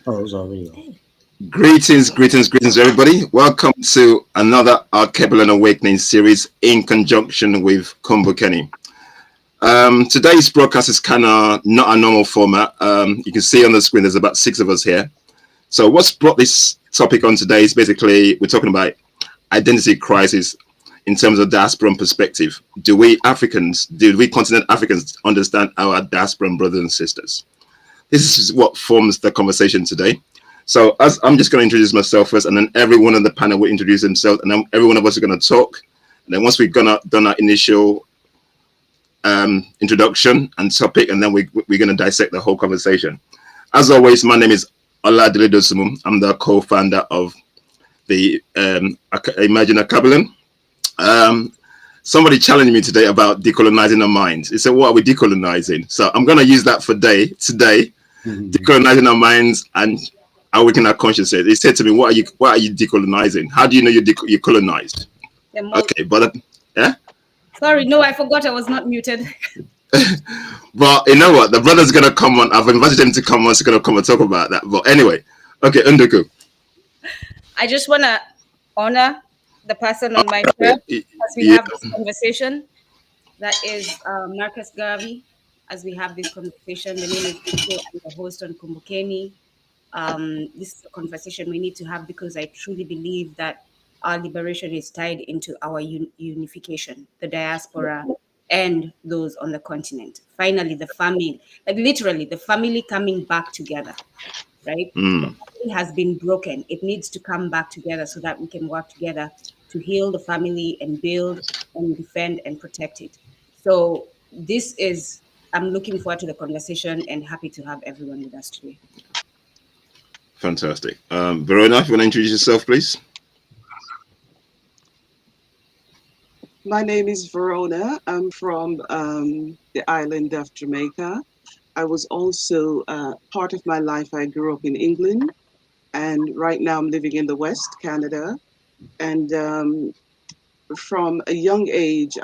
Oh, it was already on. Greetings, everybody. Welcome to another Alkebulan Awakening Series in conjunction with Kumbukeni. Today's broadcast is kind of not a normal format. You can see on the screen there's about 6 of us here. So what's brought this topic on today is basically we're talking about identity crisis in terms of diasporan perspective. Do we continent Africans understand our diasporan brothers and sisters? This is what forms the conversation today. So as I'm just going to introduce myself first, and then everyone on the panel will introduce themselves, and then every one of us are going to talk. And then once we've done our initial introduction and topic, and then we're going to dissect the whole conversation. As always, my name is Oladile Dosumu. I'm the co-founder of the Imagine Alkebulan. Somebody challenged me today about decolonizing our minds. He said, what are we decolonizing? So I'm going to use that for today, decolonizing our minds and awakening our consciousness. He said to me, what are you decolonizing? How do you know you're colonized? Okay, but yeah. Sorry, no, I forgot I was not muted. But you know what? The brother's going to come on. I've invited him to come on. He's going to come and talk about that. But anyway, okay, Unduku. I just want to honor the person on my chair as we have this conversation. That is Marcus Garvey. As we have this conversation, the name is Vito. I'm the host on Kumbukeni. This is a conversation we need to have because I truly believe that our liberation is tied into our unification, the diaspora and those on the continent. Finally, the family, like literally the family coming back together, right? The family has been broken. It needs to come back together so that we can work together to heal the family and build and defend and protect it. So I'm looking forward to the conversation and happy to have everyone with us today. Fantastic. Verona, if you want to introduce yourself, please. My name is Verona. I'm from the island of Jamaica. I was also part of my life, I grew up in England, and right now I'm living in the West, Canada. And from a young age,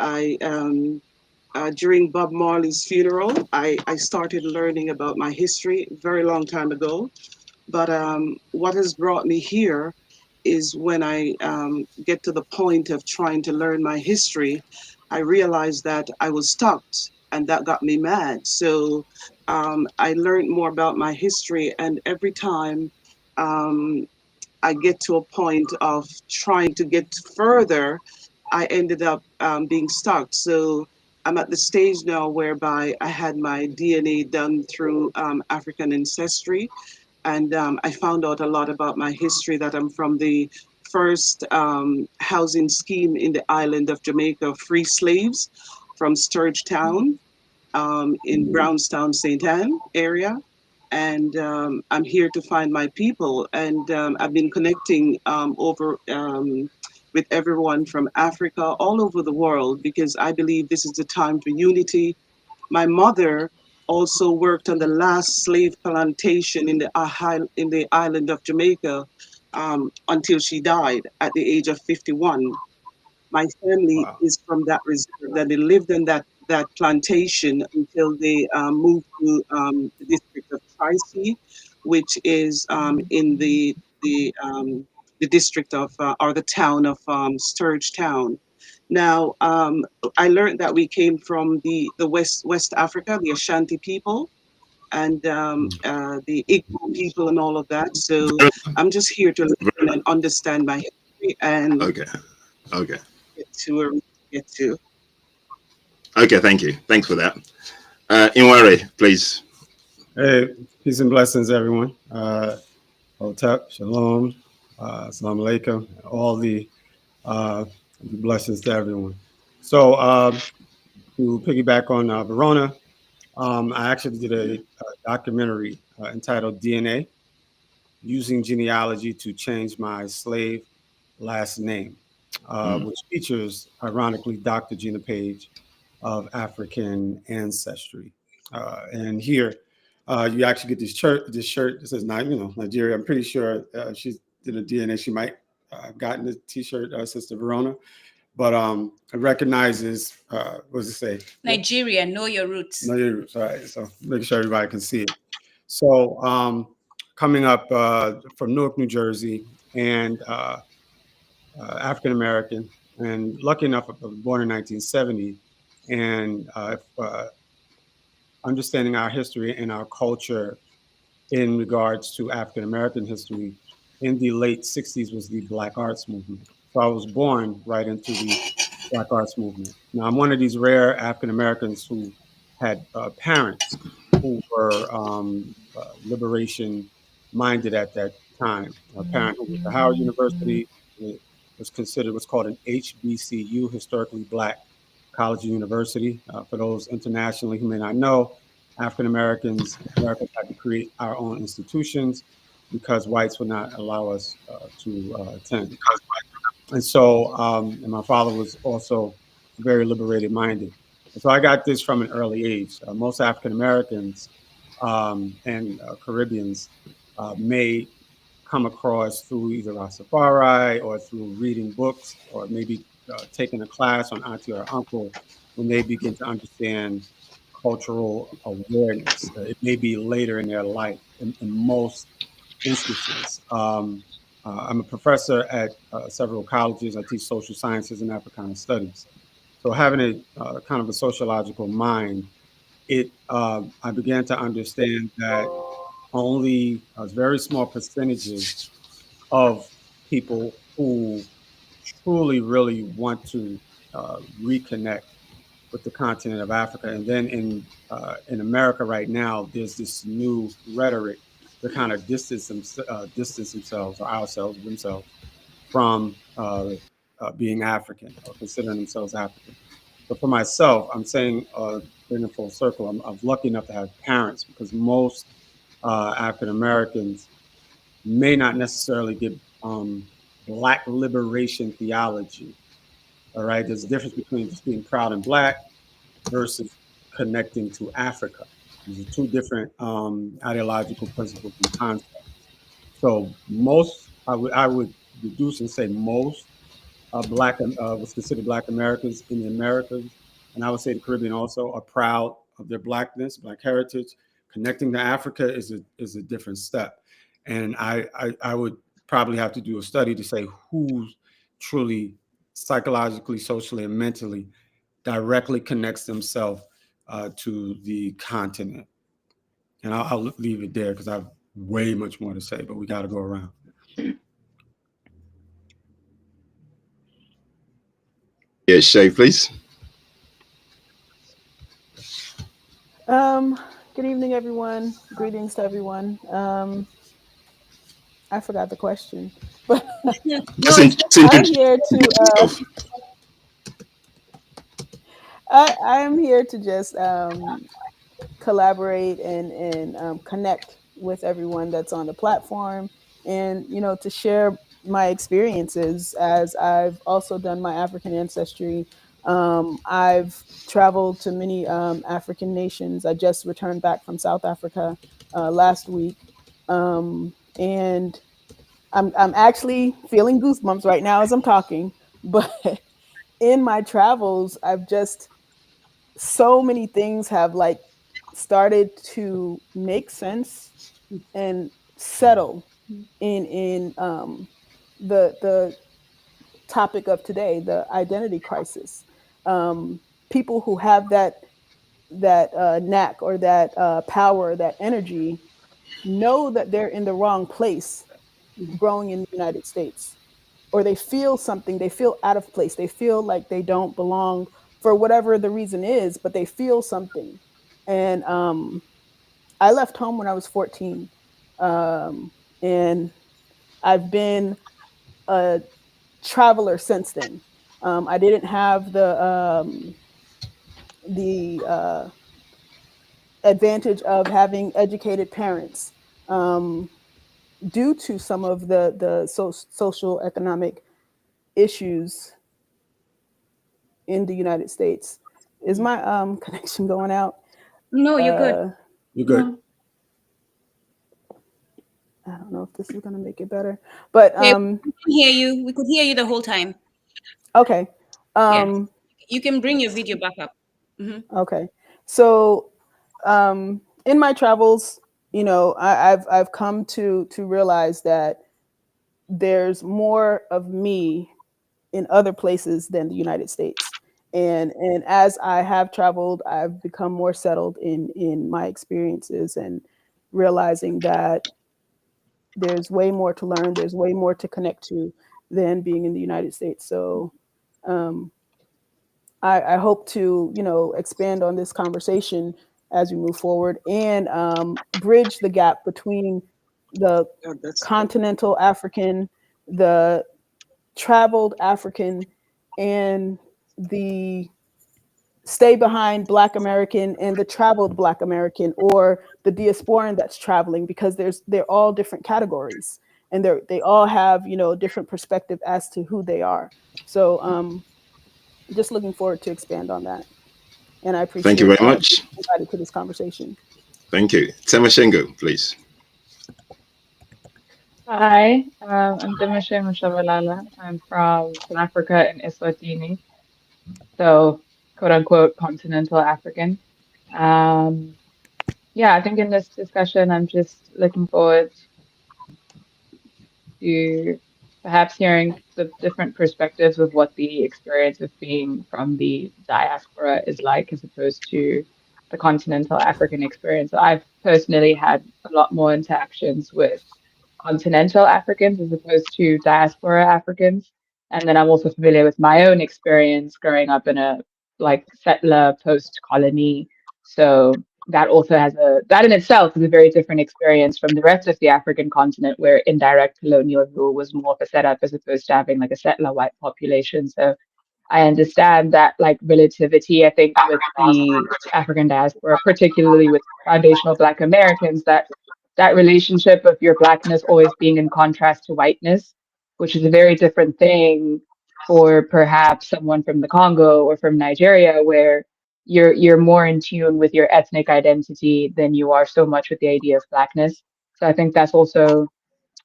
during Bob Marley's funeral, I started learning about my history a very long time ago. But what has brought me here is when I get to the point of trying to learn my history, I realized that I was stuck, and that got me mad. So I learned more about my history, and every time I get to a point of trying to get further, I ended up being stuck. So I'm at the stage now whereby I had my DNA done through African ancestry. And I found out a lot about my history, that I'm from the first housing scheme in the island of Jamaica, free slaves from Sturge Town in Brownstown, St. Anne area. And I'm here to find my people. And I've been connecting with everyone from Africa, all over the world, because I believe this is the time for unity. My mother also worked on the last slave plantation in the island of Jamaica until she died at the age of 51. My family is from that reserve, that they lived in that plantation until they moved to the district of Tri-C, which is in the district of or the town of Sturge Town. Now, I learned that we came from the West Africa, the Ashanti people, and the Igbo people, and all of that. So I'm just here to learn and understand my history and Okay. get to. Okay, thank you. Thanks for that. Inwari, please. Hey, peace and blessings, everyone. Hotep, Shalom, Assalamu alaikum, all the blessings to everyone. So to piggyback on Verona, I actually did a documentary entitled DNA, Using Genealogy to Change My Slave Last Name, which features, ironically, Dr. Gina Page of African ancestry. And here you actually get this shirt that says, Nigeria. I'm pretty sure she did a DNA. She might have gotten the T-shirt, Sister Verona. But it recognizes, what does it say? Nigeria, know your roots. Know your roots, all right. So make sure everybody can see it. So coming up from Newark, New Jersey, and African American, and lucky enough, I was born in 1970, and understanding our history and our culture in regards to African American history in the late 60s was the Black Arts Movement. So I was born right into the Black Arts Movement. Now, I'm one of these rare African Americans who had parents who were liberation minded at that time. A parent who was at Howard University, it was considered what's called an HBCU, historically Black college and university. For those internationally who may not know, African Americans, Americans had to create our own institutions because whites would not allow us to attend. And so, and my father was also very liberated minded. And so I got this from an early age. Most African Americans and Caribbeans may come across through either Rastafari or through reading books or maybe taking a class on auntie or uncle when they begin to understand cultural awareness. It may be later in their life in most instances. I'm a professor at several colleges. I teach social sciences and Africana studies. So having a kind of a sociological mind, I began to understand that only a very small percentages of people who truly, really want to reconnect with the continent of Africa. And then in America right now, there's this new rhetoric to kind of distance themselves or ourselves themselves from being African or considering themselves African. But for myself, I'm saying, bringing full circle, I'm lucky enough to have parents because most African Americans may not necessarily get Black liberation theology. All right, there's a difference between just being proud and Black versus connecting to Africa. These are two different ideological principles and concepts. So most, I would reduce and say most Black was considered Black Americans in the Americas, and I would say the Caribbean also are proud of their Blackness, Black heritage. Connecting to Africa is a different step, and I would probably have to do a study to say who's truly psychologically, socially, and mentally directly connects themselves to the continent. And I'll leave it there because I have way much more to say, but we got to go around. Yeah, Shay, please. Good evening, everyone. Greetings to everyone. I forgot the question, but Just, No, just I'm introduce here to yourself. I'm here to just collaborate and connect with everyone that's on the platform, and to share my experiences as I've also done my African ancestry. I've traveled to many African nations. I just returned back from South Africa last week, and I'm actually feeling goosebumps right now as I'm talking. But in my travels, I've just so many things have like started to make sense and settle in the topic of today, the identity crisis. People who have that knack or that power, that energy, know that they're in the wrong place growing in the United States, or they feel something, they feel out of place, they feel like they don't belong for whatever the reason is, but they feel something. And I left home when I was 14, and I've been a traveler since then. I didn't have the advantage of having educated parents, due to some of the social economic issues in the United States. Is my connection going out? no, you're good. You're good. No. I don't know if this is going to make it better, but Okay, we can hear you. We could hear you the whole time. okay. Yeah, Um, you can bring your video back up. okay. So in my travels, I've come to realize that there's more of me in other places than the United States. And as I have traveled, I've become more settled in my experiences and realizing that there's way more to learn, there's way more to connect to than being in the United States. So um, I hope to, expand on this conversation as we move forward and bridge the gap between the Yeah, that's good. continental African, the traveled African, and the stay behind Black American and the traveled Black American, or the diasporan that's traveling, because they're all different categories, and they all have, different perspective as to who they are. So just looking forward to expand on that. And I Thank you appreciate very much. being invited to this conversation. Thank you. Temashengo, please. Hi, I'm Dimashe Mushabalala. I'm from South Africa in Eswatini, so quote unquote continental African. Um, yeah, I think in this discussion, I'm just looking forward to perhaps hearing the different perspectives of what the experience of being from the diaspora is like, as opposed to the continental African experience. I've personally had a lot more interactions with continental Africans as opposed to diaspora Africans. And then I'm also familiar with my own experience growing up in a like settler post colony. So that also has that in itself is a very different experience from the rest of the African continent, where indirect colonial rule was more of a setup as opposed to having like a settler white population. So I understand that like relativity, I think, with the African diaspora, particularly with foundational Black Americans, that relationship of your Blackness always being in contrast to whiteness, which is a very different thing for perhaps someone from the Congo or from Nigeria, where you're more in tune with your ethnic identity than you are so much with the idea of Blackness. So I think that's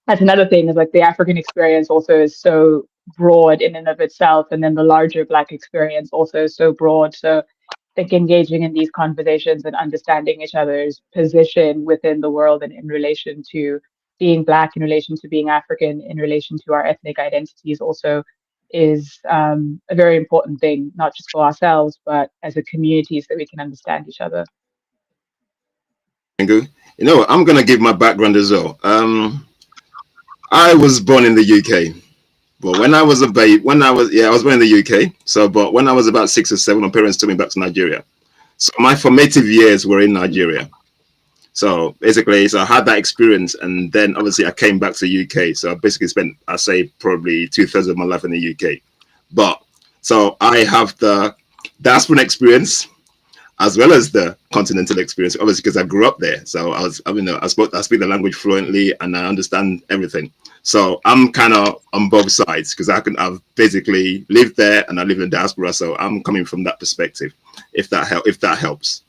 another thing, is like the African experience also is so broad in and of itself, and then the larger Black experience also is so broad. So I think engaging in these conversations and understanding each other's position within the world and in relation to being Black, in relation to being African, in relation to our ethnic identities also is a very important thing, not just for ourselves, but as a community, so that we can understand each other. You know, I'm gonna give my background as well. I was born in the UK, but when I was a babe, I was born in the UK. So, but when I was about 6 or 7, my parents took me back to Nigeria. So my formative years were in Nigeria. So basically, so I had that experience, and then obviously I came back to the UK. So I basically spent, I say, probably 2/3 of my life in the UK. But so I have the diaspora experience as well as the continental experience, obviously because I grew up there. So I speak the language fluently and I understand everything. So I'm kind of on both sides because I've basically lived there and I live in the diaspora. So I'm coming from that perspective, if that helps.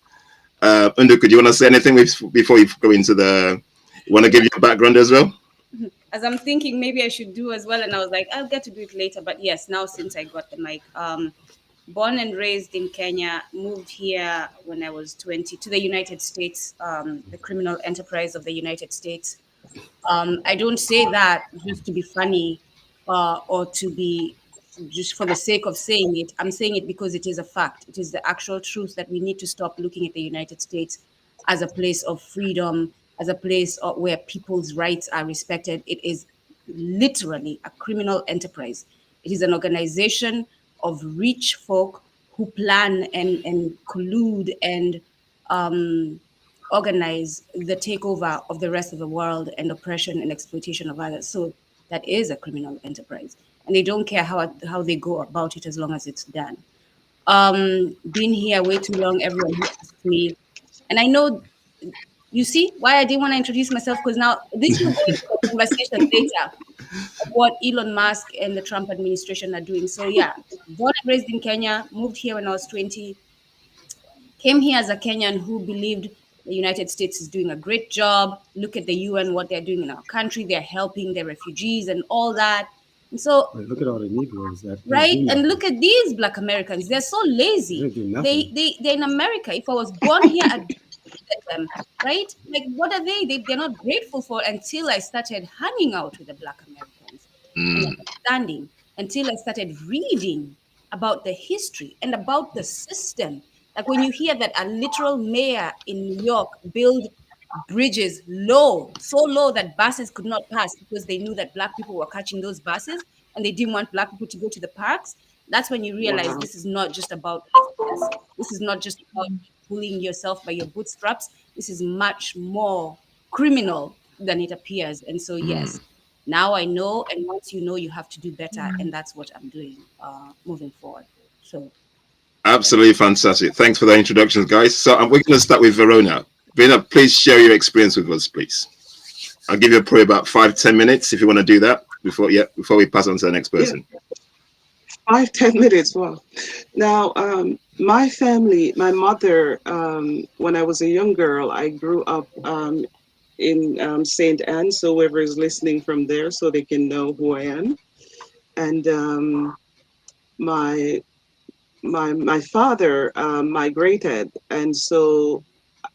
Unduku, do you want to say anything before you go into you want to give your background as well? As I'm thinking, maybe I should do as well. And I was like, I'll get to do it later. But yes, now since I got the mic, born and raised in Kenya, moved here when I was 20 to the United States, the criminal enterprise of the United States. I don't say that just to be funny or to be just for the sake of saying it. I'm saying it because it is a fact. It is the actual truth that we need to stop looking at the United States as a place of freedom, as a place where people's rights are respected. It is literally a criminal enterprise. It is an organization of rich folk who plan and collude and organize the takeover of the rest of the world and oppression and exploitation of others. So that is a criminal enterprise. And they don't care how they go about it as long as it's done. Been here way too long, everyone who asked me. And I know, you see why I didn't want to introduce myself, because now this will go into a conversation later of what Elon Musk and the Trump administration are doing. So yeah, born and raised in Kenya, moved here when I was 20, came here as a Kenyan who believed the United States is doing a great job. Look at the UN, what they're doing in our country. They're helping the refugees and all that. And so, look at all the Negroes that right? And look at these Black Americans. They're so lazy. They're in America. If I was born here, at them, right? Like, what are they're not grateful for, until I started hanging out with the Black Americans and understanding, until I started reading about the history and about the system. Like, when you hear that a literal mayor in New York built bridges low, so low that buses could not pass because they knew that Black people were catching those buses and they didn't want Black people to go to the parks. That's when you realize Wow. this is not just about access. This is not just about pulling yourself by your bootstraps. This is much more criminal than it appears. And so, yes, now I know. And once you know, you have to do better. And that's what I'm doing moving forward. So, Absolutely fantastic. Thanks for the introductions, guys. So we're going to start with Verona. Verona, please share your experience with us, please. I'll give you probably about 5-10 minutes if you want to do that before we pass on to the next person. Yeah, 5-10 minutes. Wow. Now, my family, my mother, when I was a young girl, I grew up in St. Anne. So whoever is listening from there, so they can know who I am. And my my father migrated, and so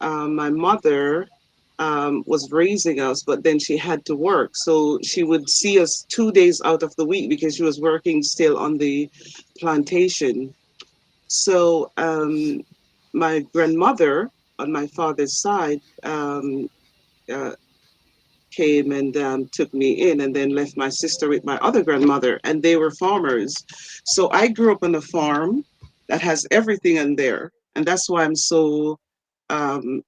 my mother was raising us, but then she had to work. So she would see us 2 days out of the week because she was working still on the plantation. So my grandmother on my father's side uh, came and took me in, and then left my sister with my other grandmother, and they were farmers. So I grew up on a farm that has everything in there, and that's why I'm so um,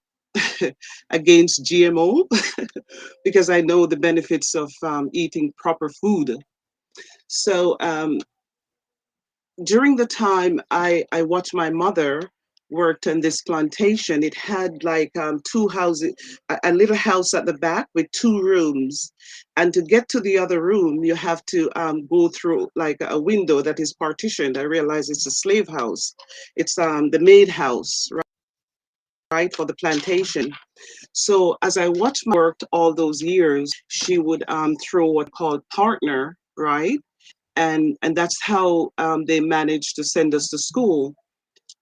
against GMO because I know the benefits of eating proper food. So during the time I watched my mother worked on this plantation, it had like two houses, a little house at the back with two rooms. And to get to the other room, you have to go through like a window that is partitioned. I realize it's a slave house. It's the maid house, right, for the plantation. So as I watched my worked all those years, she would throw what called partner, right? And that's how they managed to send us to school.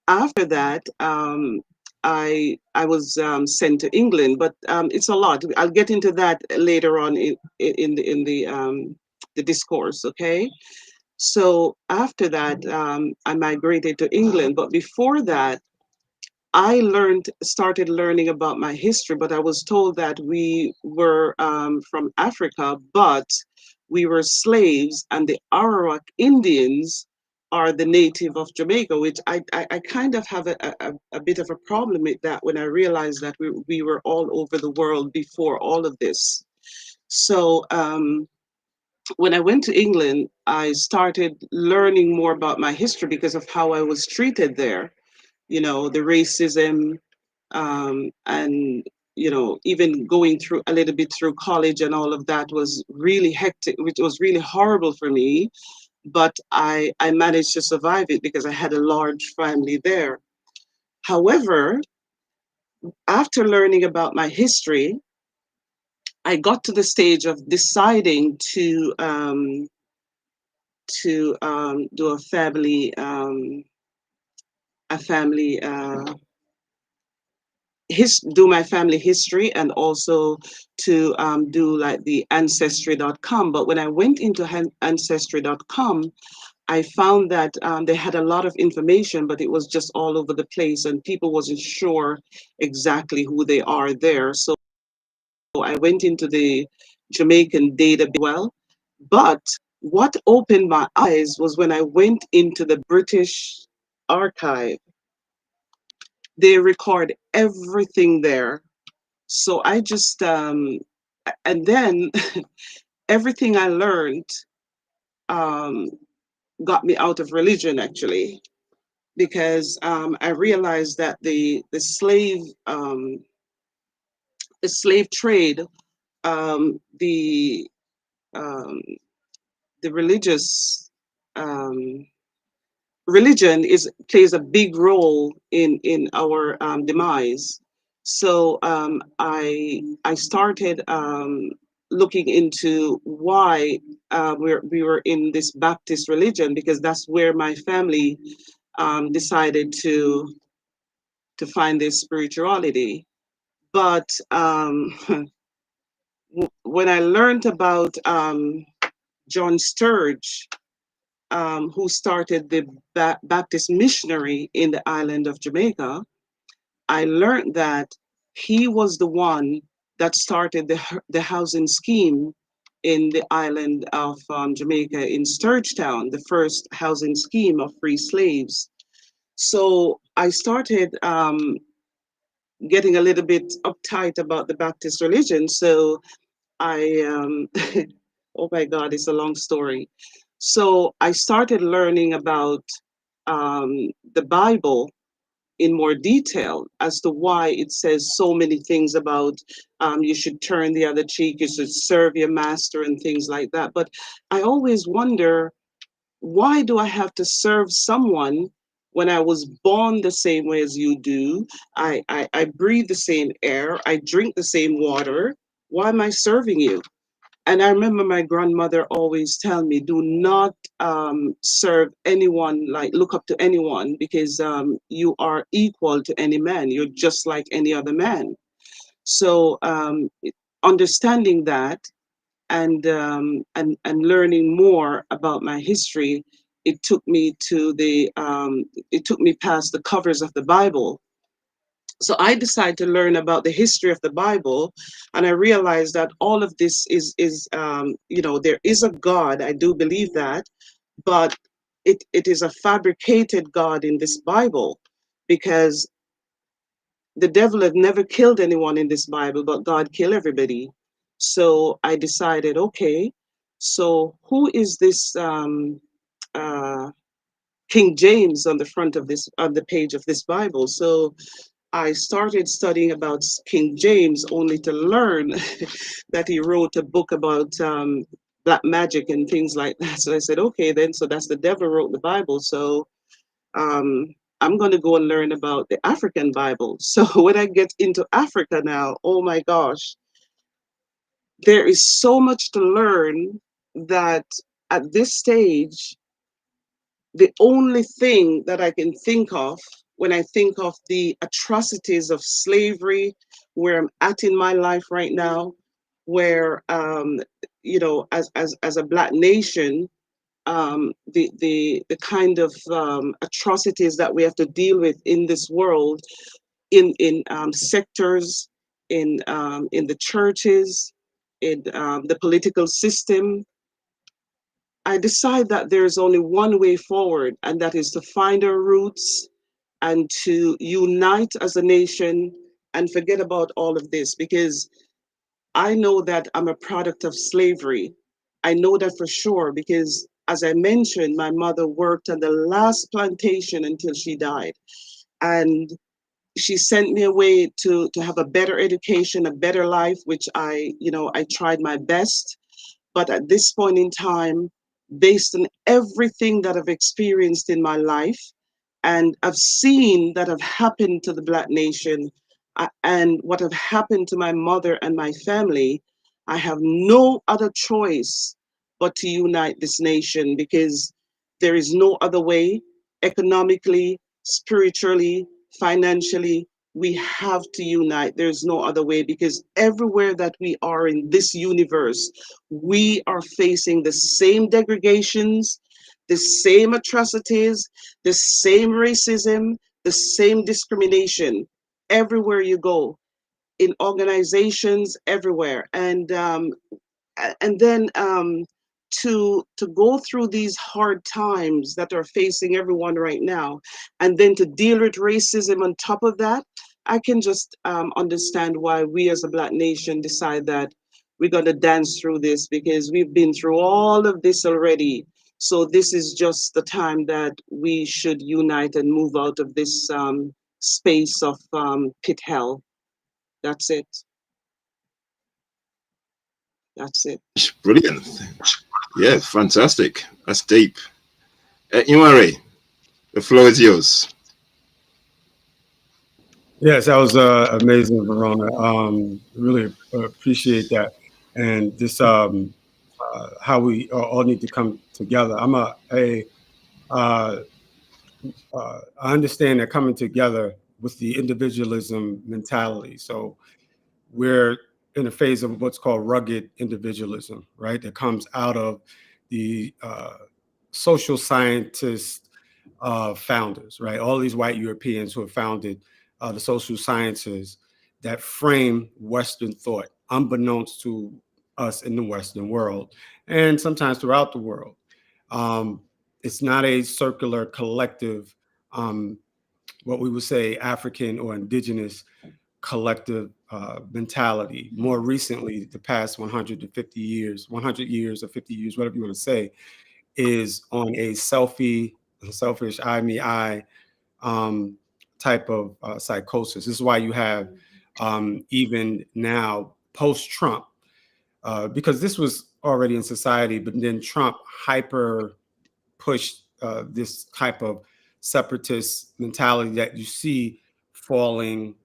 After that, I was sent to England, but it's a lot. I'll get into that later on in the discourse. Okay. So after that, I migrated to England, but before that, started learning about my history, but I was told that we were from Africa, but we were slaves, and the Arawak Indians are the native of Jamaica, which I kind of have a bit of a problem with that when I realized that we were all over the world before all of this. So when I went to England, I started learning more about my history because of how I was treated there, the racism, and even going through a little bit through college and all of that was really hectic, which was really horrible for me. But I managed to survive it because I had a large family there. However, after learning about my history, I got to the stage of deciding to do a family do my family history, and also to do like the ancestry.com. But when I went into ancestry.com, I found that they had a lot of information, but it was just all over the place, and people wasn't sure exactly who they are there. So I went into the Jamaican database well. But what opened my eyes was when I went into the British archive. They record everything there. So I just and then everything I learned um, got me out of religion, actually, because I realized that the slave trade, um, the um, the um, religion plays a big role in our demise. So I started looking into why we were in this Baptist religion, because that's where my family decided to find their spirituality. But when I learned about John Sturge, who started the Baptist missionary in the island of Jamaica, I learned that he was the one that started the housing scheme in the island of Jamaica in Sturgetown, the first housing scheme of free slaves. So I started getting a little bit uptight about the Baptist religion. So I, oh my God, it's a long story. So I started learning about the Bible in more detail as to why it says so many things about you should turn the other cheek, you should serve your master, and things like that. But I always wonder, why do I have to serve someone when I was born the same way as you do? I breathe the same air, I drink the same water. Why am I serving you? And I remember my grandmother always tell me, do not serve anyone, like look up to anyone, because you are equal to any man. You're just like any other man. So understanding that and learning more about my history, it took me to it took me past the covers of the Bible. So I decided to learn about the history of the Bible, and I realized that all of this is there is a God. I do believe that, but it is a fabricated God in this Bible, because the devil had never killed anyone in this Bible, but God killed everybody. So I decided, okay, so who is this uh, King James on the front of this, on the page of this Bible? So I started studying about King James, only to learn that he wrote a book about black magic and things like that. So I said, okay, then, so that's the devil wrote the Bible. So um, I'm going to go and learn about the African Bible. So when I get into Africa now, oh my gosh, there is so much to learn that at this stage, the only thing that I can think of when I think of the atrocities of slavery, where I'm at in my life right now, where as a black nation, the kind of atrocities that we have to deal with in this world, in sectors, in the churches, in the political system, I decide that there's only one way forward, and that is to find our roots and to unite as a nation and forget about all of this, because I know that I'm a product of slavery. I know that for sure because, as I mentioned, my mother worked on the last plantation until she died. And she sent me away to have a better education, a better life, which I tried my best. But at this point in time, based on everything that I've experienced in my life and I've seen that have happened to the Black nation, and what have happened to my mother and my family, I have no other choice but to unite this nation, because there is no other way. Economically, spiritually, financially, we have to unite. There's no other way, because everywhere that we are in this universe, we are facing the same degradations, the same atrocities, the same racism, the same discrimination everywhere you go, in organizations everywhere. And then to go through these hard times that are facing everyone right now, and then to deal with racism on top of that, I can just understand why we as a Black nation decide that we're going to dance through this, because we've been through all of this already. So this is just the time that we should unite and move out of this space of pit hell. That's it. That's it. Brilliant. Yeah, fantastic. That's deep. Imari, the floor is yours. Yes, that was amazing, Verona. Really appreciate that, and this how we all need to come together. Uh, I understand that coming together with the individualism mentality. So we're in a phase of what's called rugged individualism, right? That comes out of the social scientist founders, right? All these white Europeans who have founded the social sciences that frame Western thought, unbeknownst to us in the Western world, and sometimes throughout the world. It's not a circular collective, what we would say African or indigenous collective mentality. More recently, the past 150 years, 100 years or 50 years, whatever you want to say, is on a selfish, I, me, I type of psychosis. This is why you have even now post-Trump, because this was already in society, but then Trump hyper pushed this type of separatist mentality that you see falling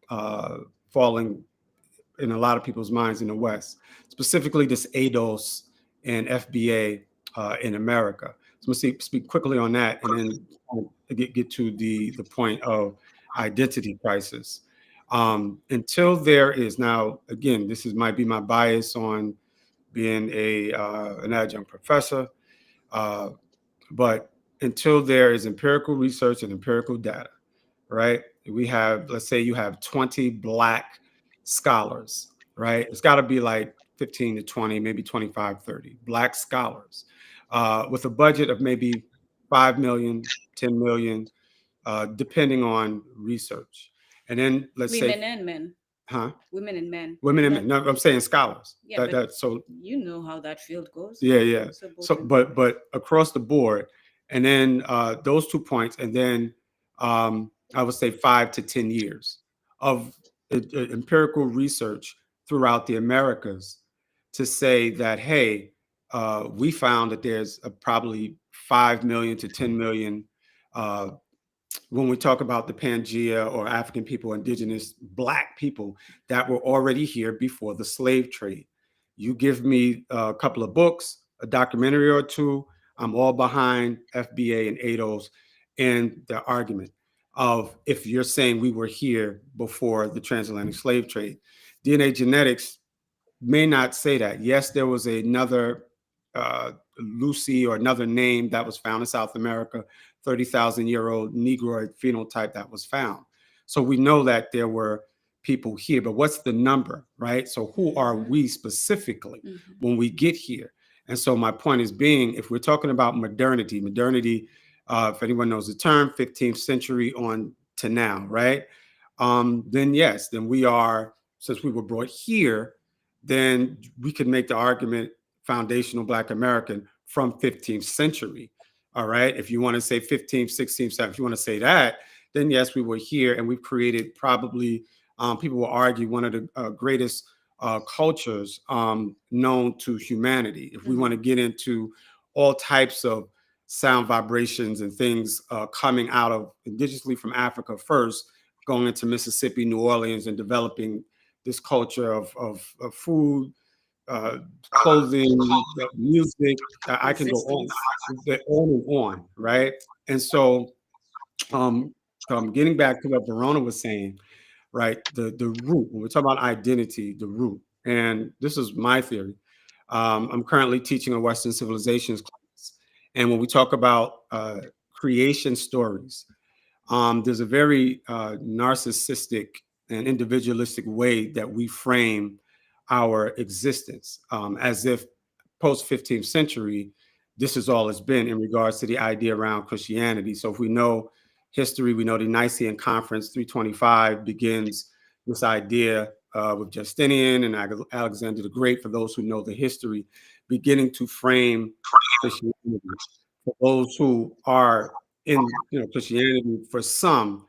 in a lot of people's minds in the West, specifically this ADOS and FBA in America. So I'm going to speak quickly on that, and then get to the point of identity crisis. Until there is, now again, might be my bias on being an adjunct professor, but until there is empirical research and empirical data, right? We have, let's say you have 20 Black scholars, right? It's got to be like 15 to 20, maybe 25, 30 Black scholars with a budget of maybe 5 million, 10 million, depending on research. And then let's say women and men. Huh? Women and men. Women and men. No, I'm saying scholars. Yeah, so you know how that field goes. Yeah. So, but across the board, and then those 2 points, and then I would say 5 to 10 years of empirical research throughout the Americas to say that, hey, we found that there's probably 5 million to 10 million when we talk about the Pangea or African people, indigenous Black people that were already here before the slave trade. You give me a couple of books, a documentary or two, I'm all behind FBA and ADOS and the argument of if you're saying we were here before the transatlantic slave trade. DNA genetics may not say that. Yes, there was another Lucy or another name that was found in South America, 30,000-year-old Negroid phenotype that was found. So we know that there were people here, but what's the number, right? So who are we specifically when we get here? And so my point is being, if we're talking about modernity, if anyone knows the term, 15th century on to now, right? Then yes, then we are, since we were brought here, then we could make the argument foundational Black American from 15th century. All right. If you want to say 15th, 16th, 17th, if you want to say that, then yes, we were here and we've created probably, people will argue, one of the greatest cultures known to humanity. If we want to get into all types of sound vibrations and things coming out of indigenously from Africa first, going into Mississippi, New Orleans, and developing this culture of food, clothing, music. I can go on and on, right? And so, getting back to what Verona was saying, right? The root. When we're talking about identity, the root, and this is my theory. I'm currently teaching a Western civilizations class, and when we talk about creation stories, there's a very narcissistic and individualistic way that we frame our existence, as if post 15th century, this is all it's been in regards to the idea around Christianity. So if we know history, we know the Nicene Conference 325 begins this idea with Justinian and Alexander the Great, for those who know the history, beginning to frame Christianity. For those who are in Christianity, for some,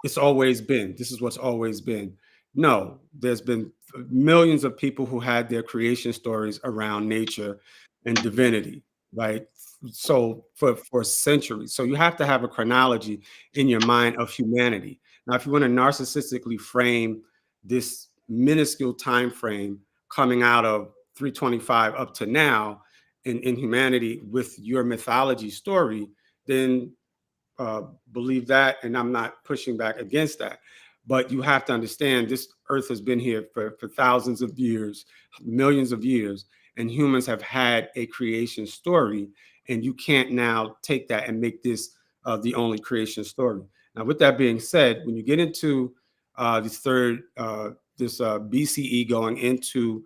it's always been, this is what's always been. No, there's been millions of people who had their creation stories around nature and divinity, right? So for centuries. So you have to have a chronology in your mind of humanity. Now, if you want to narcissistically frame this minuscule time frame coming out of 325 up to now in humanity with your mythology story, then believe that, and I'm not pushing back against that. But you have to understand this earth has been here for thousands of years, millions of years, and humans have had a creation story. And you can't now take that and make this the only creation story. Now, with that being said, when you get into this BCE going into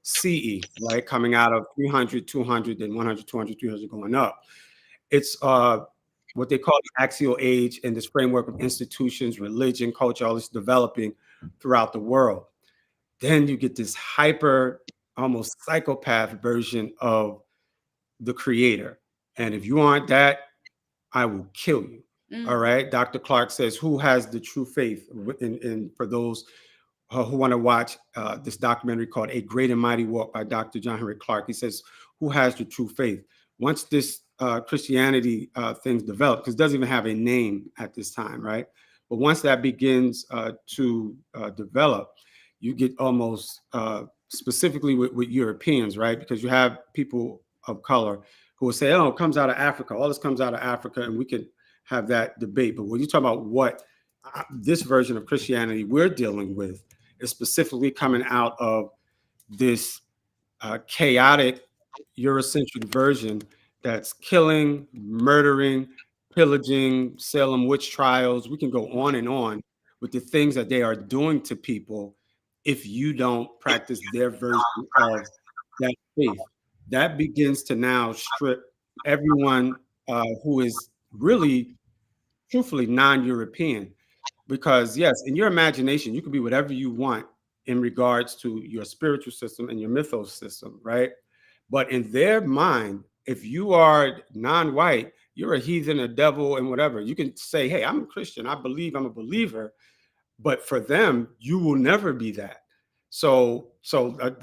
CE, right, coming out of 300, 200, then 100, 200, 300 going up, it's what they call the axial age, and this framework of institutions, religion, culture, all this developing throughout the world. Then you get this hyper, almost psychopath version of the creator. And if you aren't that, I will kill you. All right. Dr. Clark says, who has the true faith? And for those who want to watch this documentary called A Great and Mighty Walk by Dr. John Henry Clark, he says, who has the true faith? Once this Christianity things develop, because it doesn't even have a name at this time, right? But once that begins to develop, you get almost specifically with Europeans, right? Because you have people of color who will say, oh, it comes out of Africa. All this comes out of Africa, and we can have that debate. But when you talk about what this version of Christianity we're dealing with is specifically coming out of this chaotic Eurocentric version that's killing, murdering, pillaging, Salem witch trials. We can go on and on with the things that they are doing to people if you don't practice their version of that faith. That begins to now strip everyone who is really, truthfully, non-European. Because yes, in your imagination, you can be whatever you want in regards to your spiritual system and your mythos system, right? But in their mind, if you are non-white, you're a heathen, a devil, and whatever. You can say, hey, I'm a Christian. I believe I'm a believer. But for them, you will never be that. So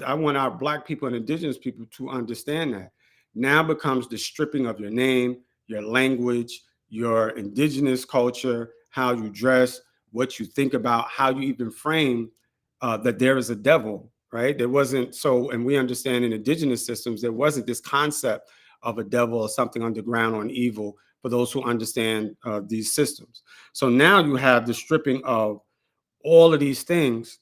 I want our Black people and indigenous people to understand that. Now becomes the stripping of your name, your language, your indigenous culture, how you dress, what you think about, how you even frame that there is a devil, right? There wasn't so, and we understand in indigenous systems, there wasn't this concept of a devil or something underground or an evil for those who understand these systems. So now you have the stripping of all of these things,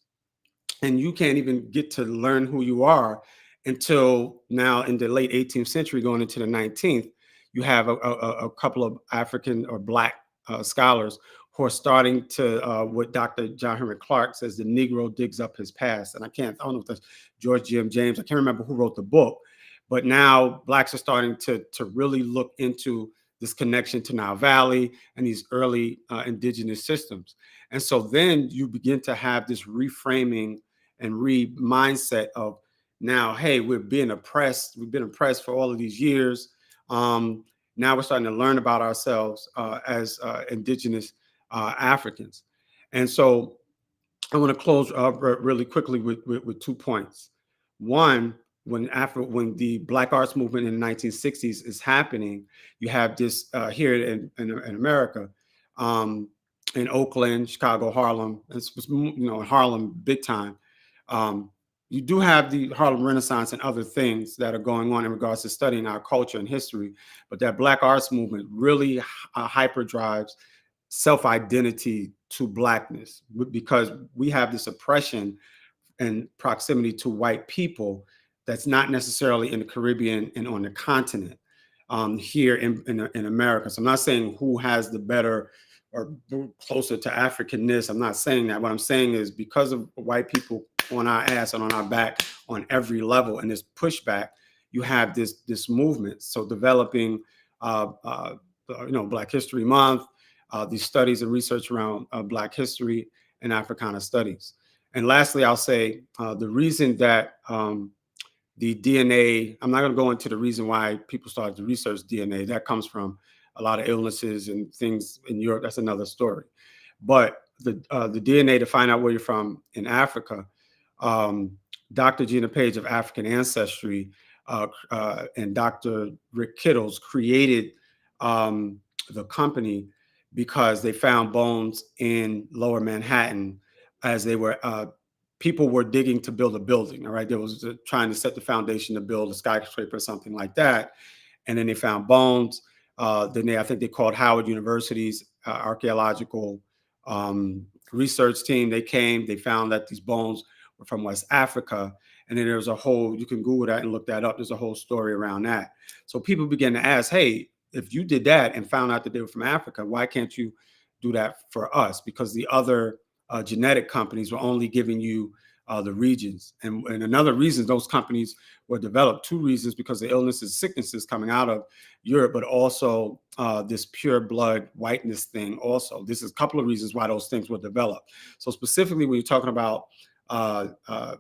and you can't even get to learn who you are until now in the late 18th century going into the 19th. You have a couple of African or Black scholars who are starting to what Dr. John Henry Clark says, the Negro digs up his past. And I don't know if that's George G.M. James, I can't remember who wrote the book, but now Blacks are starting to really look into this connection to Nile Valley and these early indigenous systems. And so then you begin to have this reframing and mindset of now, hey, we're being oppressed. We've been oppressed for all of these years. Now we're starting to learn about ourselves as indigenous Africans. And so I want to close really quickly with 2 points. One, when the Black Arts Movement in the 1960s is happening, you have this here in America, in Oakland, Chicago, Harlem. It's Harlem big time. You do have the Harlem Renaissance and other things that are going on in regards to studying our culture and history, but that Black Arts Movement really hyperdrives self-identity to Blackness, because we have this oppression and proximity to white people that's not necessarily in the Caribbean and on the continent here in America. So I'm not saying who has the better or closer to Africanness. I'm not saying that. What I'm saying is because of white people on our ass and on our back on every level and this pushback, you have this movement. So developing, Black History Month, these studies and research around Black history and Africana studies. And lastly, I'll say the reason that the DNA, I'm not going to go into the reason why people started to research DNA. That comes from a lot of illnesses and things in Europe. That's another story. But the DNA to find out where you're from in Africa, Dr. Gina Page of African Ancestry and Dr. Rick Kittles created the company because they found bones in Lower Manhattan as they were people were digging to build a building. All right, they was trying to set the foundation to build a skyscraper or something like that, and then they found bones. Then I think they called Howard University's archaeological research team, they came, they found that these bones were from West Africa. And then there's a whole, you can Google that and look that up. There's a whole story around that. So people began to ask, hey, if you did that and found out that they were from Africa, why can't you do that for us? Because the other genetic companies were only giving you the regions. And another reason those companies were developed, two reasons, because the illnesses, sicknesses coming out of Europe, but also this pure blood whiteness thing also. This is a couple of reasons why those things were developed. So specifically when you're talking about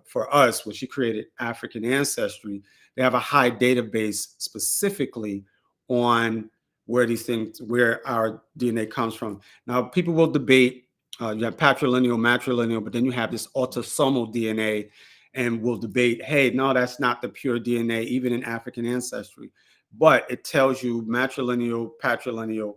for us, when she created African Ancestry, they have a high database specifically on where these things, where our DNA comes from. Now, people will debate, you have patrilineal, matrilineal, but then you have this autosomal DNA, and we'll debate, hey, no, that's not the pure DNA, even in African Ancestry. But it tells you matrilineal, patrilineal,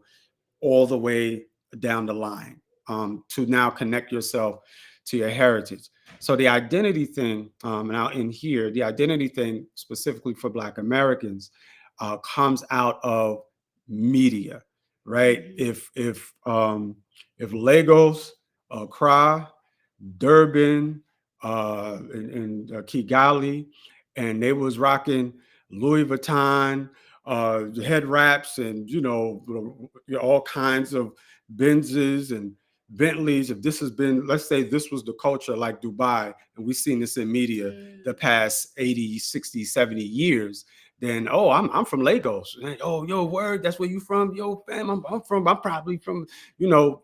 all the way down the line to now connect yourself to your heritage. So the identity thing, and out in here, the identity thing specifically for Black Americans comes out of media, right? If Lagos, Accra, Durban, and Kigali, and they was rocking Louis Vuitton, head wraps, and all kinds of Benzes and Bentleys. If this has been, let's say this was the culture like Dubai, and we've seen this in media the past 80, 60, 70 years, then, oh, I'm from Lagos. And, oh, yo, word, that's where you from? Yo, fam, I'm probably from,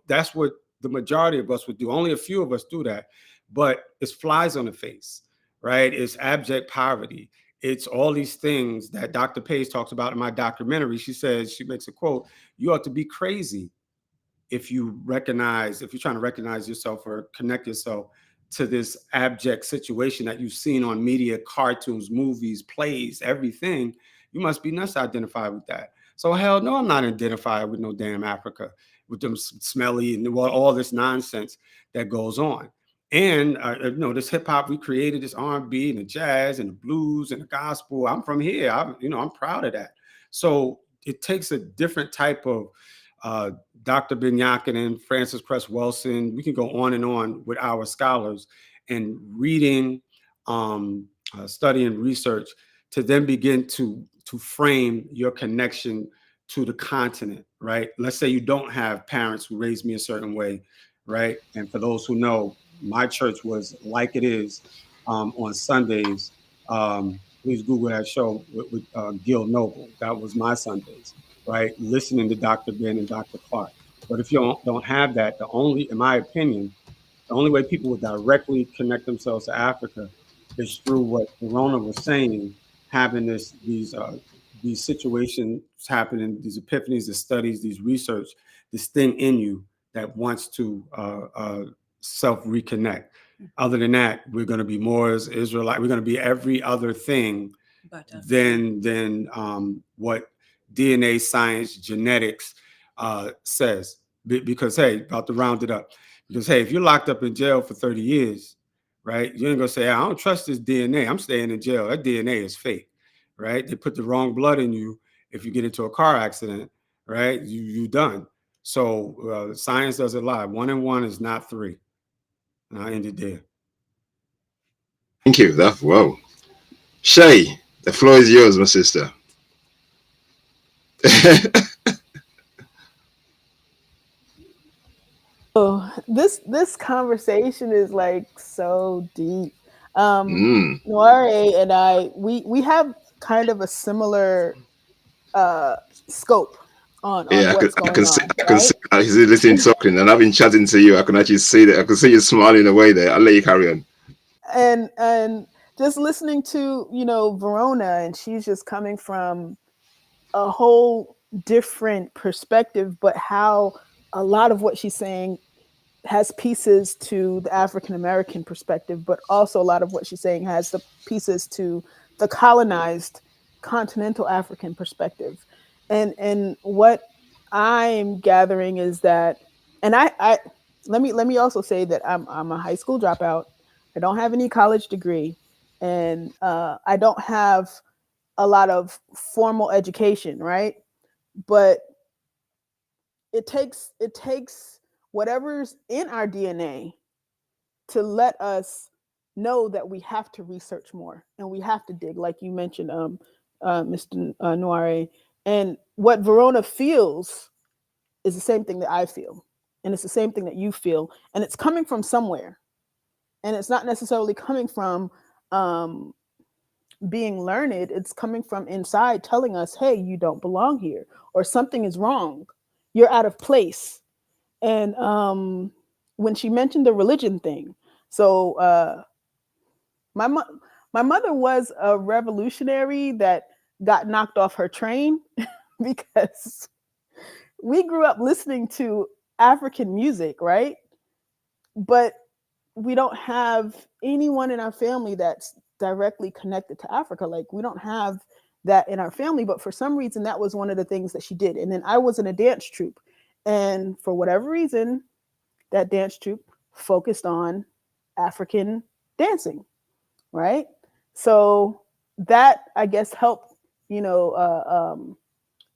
that's what the majority of us would do. Only a few of us do that. But it's flies on the face, right? It's abject poverty. It's all these things that Dr. Page talks about in my documentary. She says, she makes a quote, you ought to be crazy if you're trying to recognize yourself or connect yourself to this abject situation that you've seen on media, cartoons, movies, plays, everything. You must be nuts to identify with that. So hell no, I'm not identified with no damn Africa, with them smelly and all this nonsense that goes on. And this hip hop we created, this R&B and the jazz and the blues and the gospel. I'm from here. I'm proud of that. So it takes a different type of Dr. Ben Yakinen, Francis Cress Wilson. We can go on with our scholars and reading, studying, research to then begin to frame your connection to the continent, right? Let's say you don't have parents who raised me a certain way, right? And for those who know, my church was like it is on Sundays. Please Google that show with Gil Noble. That was my Sundays, right? Listening to Dr. Ben and Dr. Clark. But if you don't have that, in my opinion, the only way people would directly connect themselves to Africa is through what Verona was saying, having these situations happening, these epiphanies, the studies, these research, this thing in you that wants to self-reconnect. Other than that, we're going to be Moors, Israelite. We're going to be every other thing than what DNA science, genetics says. Because, hey, about to round it up. Because, hey, if you're locked up in jail for 30 years, right, you ain't going to say, I don't trust this DNA. I'm staying in jail. That DNA is fake, right? They put the wrong blood in you. If you get into a car accident, right, you done. So science doesn't lie. 1 and 1 is not 3. And I ended there. Thank you. Wow. Shay, the floor is yours, my sister. Oh, this conversation is like so deep. Noire and I, we have kind of a similar scope on what's going on. I can see he's listening talking, and I've been chatting to you. I can actually see that. I can see you smiling away there. I'll let you carry on. And just listening to Verona, and she's just coming from a whole different perspective, but how a lot of what she's saying has pieces to the African American perspective, but also a lot of what she's saying has the pieces to the colonized continental African perspective. And what I'm gathering is that, and I let me also say that I'm a high school dropout. I don't have any college degree, and I don't have a lot of formal education, right? But it takes whatever's in our DNA to let us know that we have to research more and we have to dig, like you mentioned, Mr. Noire. And what Verona feels is the same thing that I feel. And it's the same thing that you feel. And it's coming from somewhere. And it's not necessarily coming from being learned. It's coming from inside telling us, hey, you don't belong here, or something is wrong. You're out of place. And when she mentioned the religion thing, so my mother was a revolutionary that got knocked off her train because we grew up listening to African music, right? But we don't have anyone in our family that's directly connected to Africa. Like, we don't have that in our family, but for some reason that was one of the things that she did. And then I was in a dance troupe, and for whatever reason, that dance troupe focused on African dancing, right? So that, I guess, helped,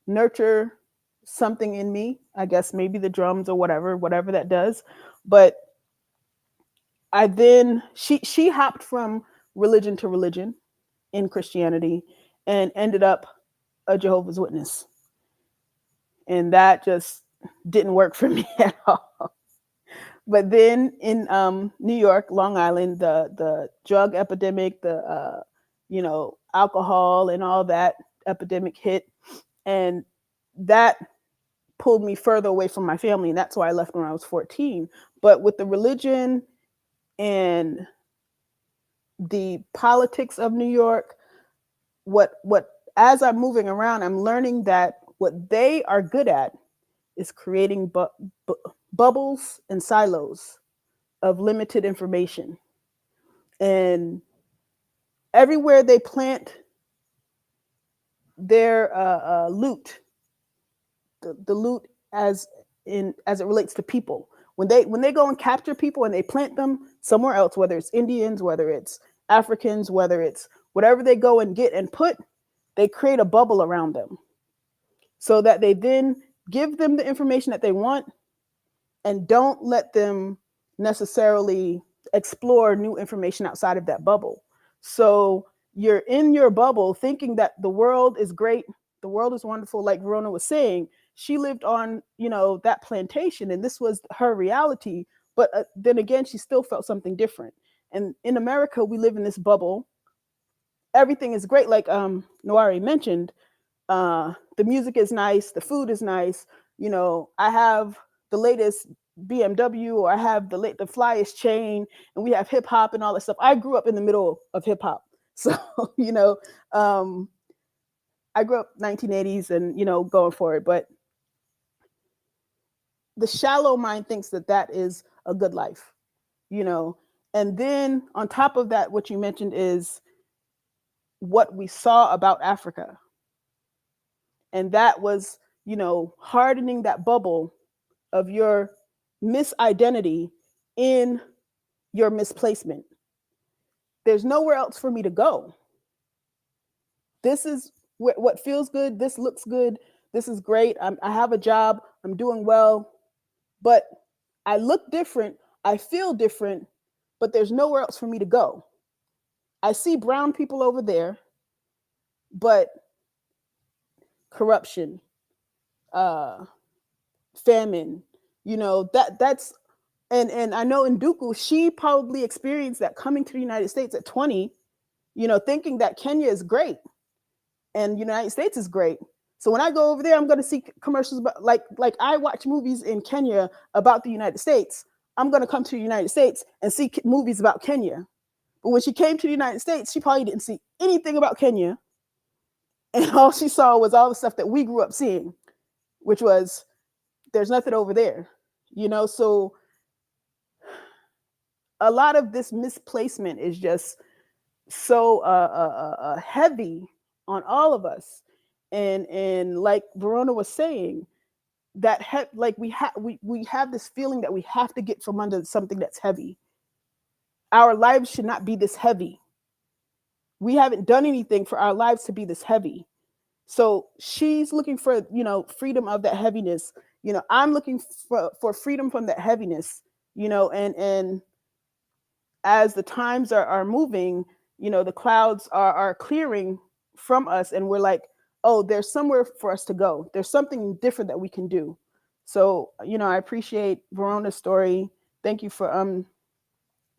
nurture something in me. I guess maybe the drums or whatever that does. But she hopped from religion to religion in Christianity and ended up a Jehovah's Witness. And that just didn't work for me at all. But then in New York, Long Island, the drug epidemic, the alcohol and all that epidemic hit, and that pulled me further away from my family, and that's why I left when I was 14. But with the religion and the politics of New York, what as I'm moving around, I'm learning that what they are good at is creating bubbles and silos of limited information. And everywhere they plant their loot, the loot as it relates to people, when they go and capture people and they plant them somewhere else, whether it's Indians, whether it's Africans, whether it's whatever they go and get and put, they create a bubble around them so that they then give them the information that they want and don't let them necessarily explore new information outside of that bubble. So you're in your bubble thinking that the world is great, the world is wonderful. Like Verona was saying, she lived on, that plantation, and this was her reality. But then again, she still felt something different. And in America, we live in this bubble. Everything is great, like Noire mentioned. The music is nice, the food is nice. I have the latest BMW, or I have the flyest chain, and we have hip hop and all that stuff. I grew up in the middle of hip hop, so I grew up 1980s and going for it. But the shallow mind thinks that is a good life, and then on top of that, what you mentioned is what we saw about Africa. And that was, hardening that bubble of your misidentity in your misplacement. There's nowhere else for me to go. This is what feels good. This looks good. This is great. I have a job. I'm doing well. But I look different. I feel different. But there's nowhere else for me to go. I see brown people over there, but corruption, famine, that's and I know Nduku, she probably experienced that coming to the United States at 20, thinking that Kenya is great and the United States is great. So when I go over there, I'm going to see commercials about, like I watch movies in Kenya about the United States. I'm going to come to the United States and see movies about Kenya. But when she came to the United States, she probably didn't see anything about Kenya. And all she saw was all the stuff that we grew up seeing, which was, there's nothing over there, So a lot of this misplacement is just so heavy on all of us. And like Verona was saying, that we have this feeling that we have to get from under something that's heavy. Our lives should not be this heavy. We haven't done anything for our lives to be this heavy. So she's looking for, freedom of that heaviness, I'm looking for freedom from that heaviness, and as the times are moving, the clouds are clearing from us, and we're like, oh, there's somewhere for us to go. There's something different that we can do. So, I appreciate Verona's story. Thank you for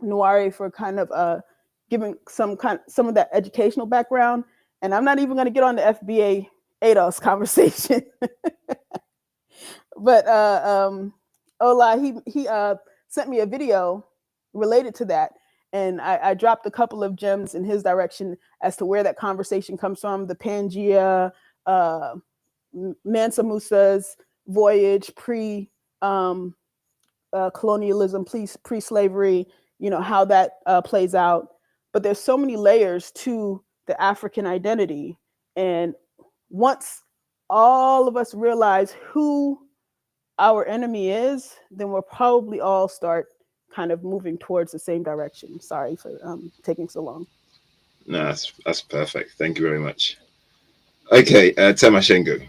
Nuare for kind of giving some of that educational background. And I'm not even going to get on the FBA ADOS conversation. But Ola, he sent me a video related to that, and I dropped a couple of gems in his direction as to where that conversation comes from. The Pangea, Mansa Musa's voyage, colonialism, pre-slavery, how that plays out. But there's so many layers to the African identity. And once all of us realize who our enemy is, then we'll probably all start kind of moving towards the same direction. Sorry for taking so long. No, that's perfect. Thank you very much. Okay, Tamashengo,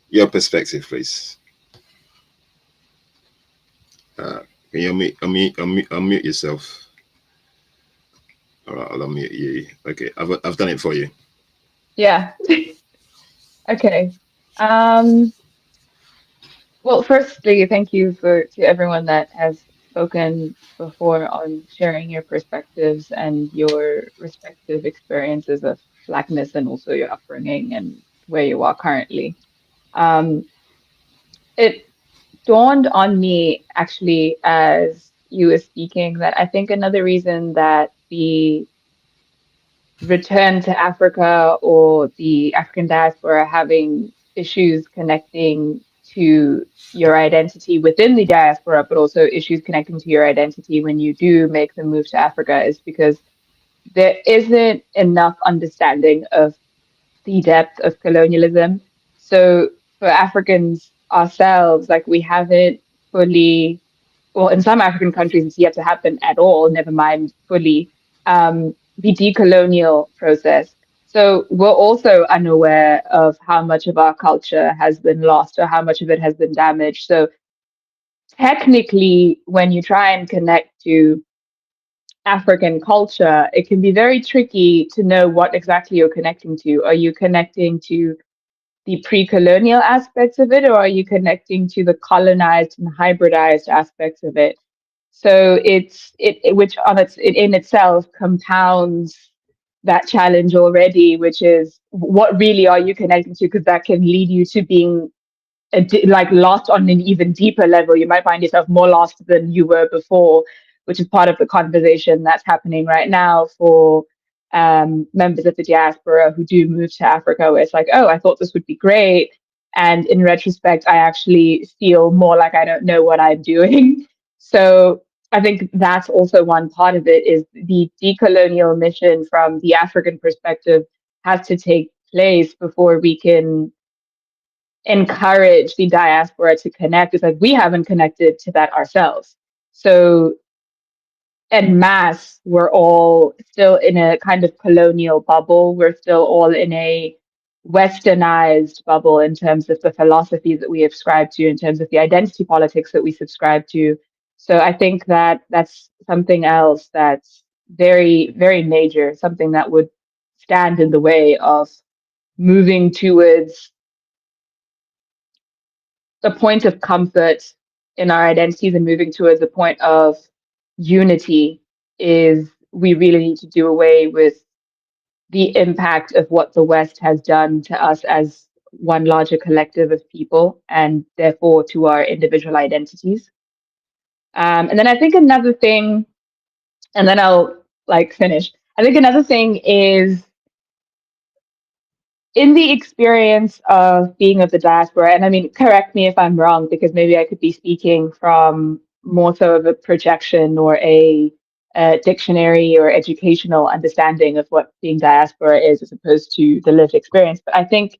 your perspective, please. Can you unmute yourself? All right, I'll unmute you. Okay, I've done it for you. Yeah. Okay. Well, firstly, thank you to everyone that has spoken before on sharing your perspectives and your respective experiences of Blackness and also your upbringing and where you are currently. It dawned on me actually as you were speaking that I think another reason that the return to Africa or the African diaspora having issues connecting to your identity within the diaspora, but also issues connecting to your identity when you do make the move to Africa is because there isn't enough understanding of the depth of colonialism. So for Africans ourselves, like we haven't fully, well, in some African countries, it's yet to happen at all, never mind fully, the decolonial process. So we're also unaware of how much of our culture has been lost or how much of it has been damaged. So technically, when you try and connect to African culture, it can be very tricky to know what exactly you're connecting to. Are you connecting to the pre-colonial aspects of it, or are you connecting to the colonized and hybridized aspects of it? So which in itself compounds that challenge already, which is what really are you connecting to? Because that can lead you to being like lost on an even deeper level. You might find yourself more lost than you were before, which is part of the conversation that's happening right now for members of the diaspora who do move to Africa, where it's like, oh, I thought this would be great. And in retrospect, I actually feel more like I don't know what I'm doing. So I think that's also one part of it, is the decolonial mission from the African perspective has to take place before we can encourage the diaspora to connect. It's like we haven't connected to that ourselves. So en masse, we're all still in a kind of colonial bubble. We're still all in a westernized bubble in terms of the philosophies that we ascribe to, in terms of the identity politics that we subscribe to. So I think that that's something else that's very, very major, something that would stand in the way of moving towards a point of comfort in our identities and moving towards a point of unity. Is we really need to do away with the impact of what the West has done to us as one larger collective of people, and therefore to our individual identities. And then I think another thing, and then I'll finish. I think another thing is, in the experience of being of the diaspora, and I mean, correct me if I'm wrong, because maybe I could be speaking from more so of a projection or a dictionary or educational understanding of what being diaspora is, as opposed to the lived experience. But I think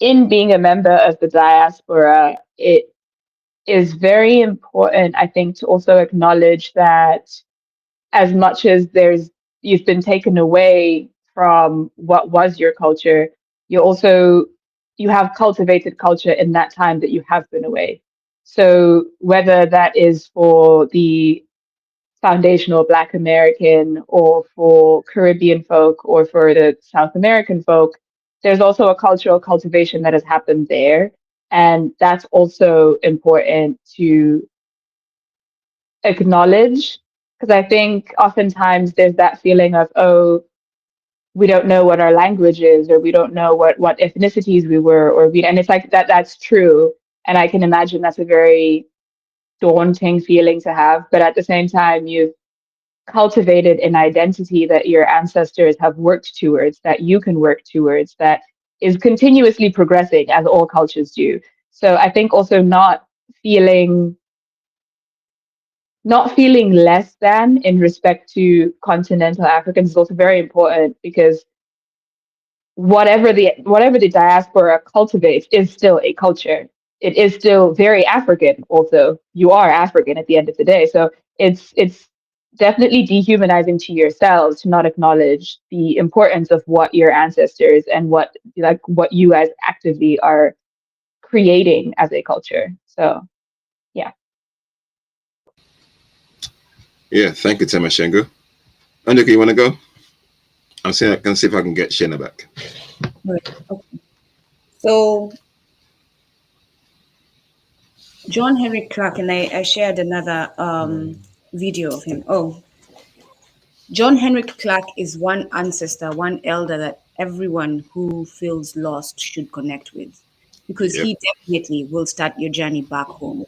in being a member of the diaspora, it is very important, I think, to also acknowledge that as much as you've been taken away from what was your culture, you're also you have cultivated culture in that time that you have been away. So whether that is for the foundational Black American or for Caribbean folk or for the South American folk, there's also a cultural cultivation that has happened there. And that's also important to acknowledge, because I think oftentimes there's that feeling of, oh, we don't know what our language is, or we don't know what ethnicities we were, and it's like that's true. And I can imagine that's a very daunting feeling to have. But at the same time, you've cultivated an identity that your ancestors have worked towards, that you can work towards, that is continuously progressing as all cultures do. So I think also not feeling less than in respect to continental Africans is also very important, because whatever the diaspora cultivates is still a culture. It is still very African. Also, you are African at the end of the day. So it's definitely dehumanizing to yourselves to not acknowledge the importance of what your ancestors and what you guys actively are creating as a culture. So yeah. Yeah, thank you, Temashengu. Anjuka, you want to go? I can see if I can get Shena back. Right. Okay. So John Henry Clark, and I shared another video of him. Oh, John Henry Clark is one ancestor, one elder that everyone who feels lost should connect with, because Yep. he definitely will start your journey back home.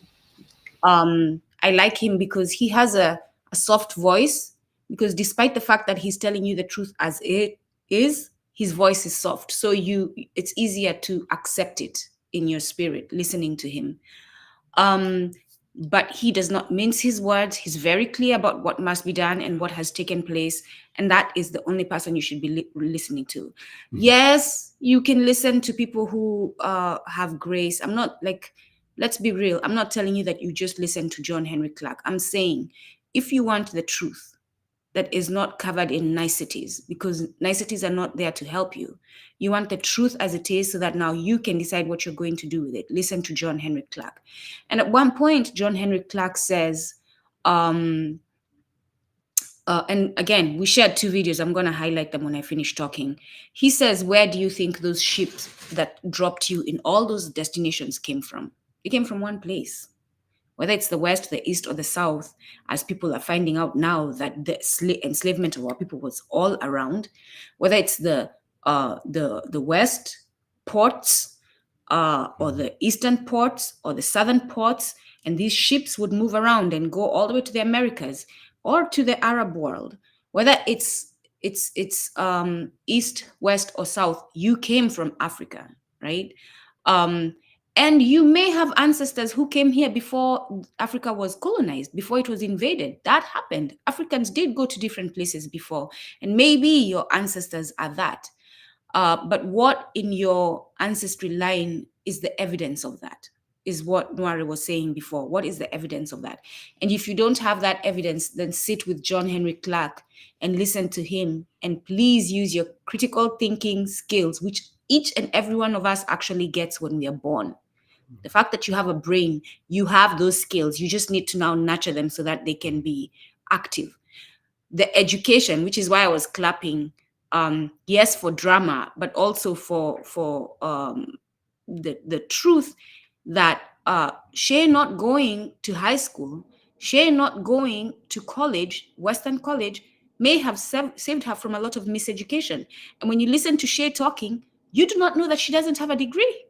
I like him because he has a soft voice, because despite the fact that he's telling you the truth as it is, his voice is soft. So it's easier to accept it in your spirit, listening to him. But he does not mince his words. He's very clear about what must be done and what has taken place. And that is the only person you should be listening to. Mm-hmm. Yes, you can listen to people who have grace. I'm not like, let's be real. I'm not telling you that you just listen to John Henry Clark. I'm saying if you want the truth that is not covered in niceties, because niceties are not there to help you. You want the truth as it is, so that now you can decide what you're going to do with it. Listen to John Henry Clark. And at one point, John Henry Clark says, and again, we shared two videos. I'm going to highlight them when I finish talking. He says, where do you think those ships that dropped you in all those destinations came from? It came from one place. Whether it's the West, the East, or the South, as people are finding out now that the enslavement of our people was all around, whether it's the West ports, or the Eastern ports, or the Southern ports, and these ships would move around and go all the way to the Americas or to the Arab world. Whether it's East, West, or South, you came from Africa, right? And you may have ancestors who came here before Africa was colonized, before it was invaded. That happened. Africans did go to different places before, and maybe your ancestors are that. But what in your ancestry line is the evidence of that? Is what Noire was saying before. What is the evidence of that? And if you don't have that evidence, then sit with John Henry Clark and listen to him. And please use your critical thinking skills, which each and every one of us actually gets when we are born. The fact that you have a brain, you have those skills. You just need to now nurture them so that they can be active. The education, which is why I was clapping, yes, for drama, but also for the truth that Shay not going to high school, Shay not going to college, Western college, may have saved her from a lot of miseducation. And when you listen to Shay talking, you do not know that she doesn't have a degree.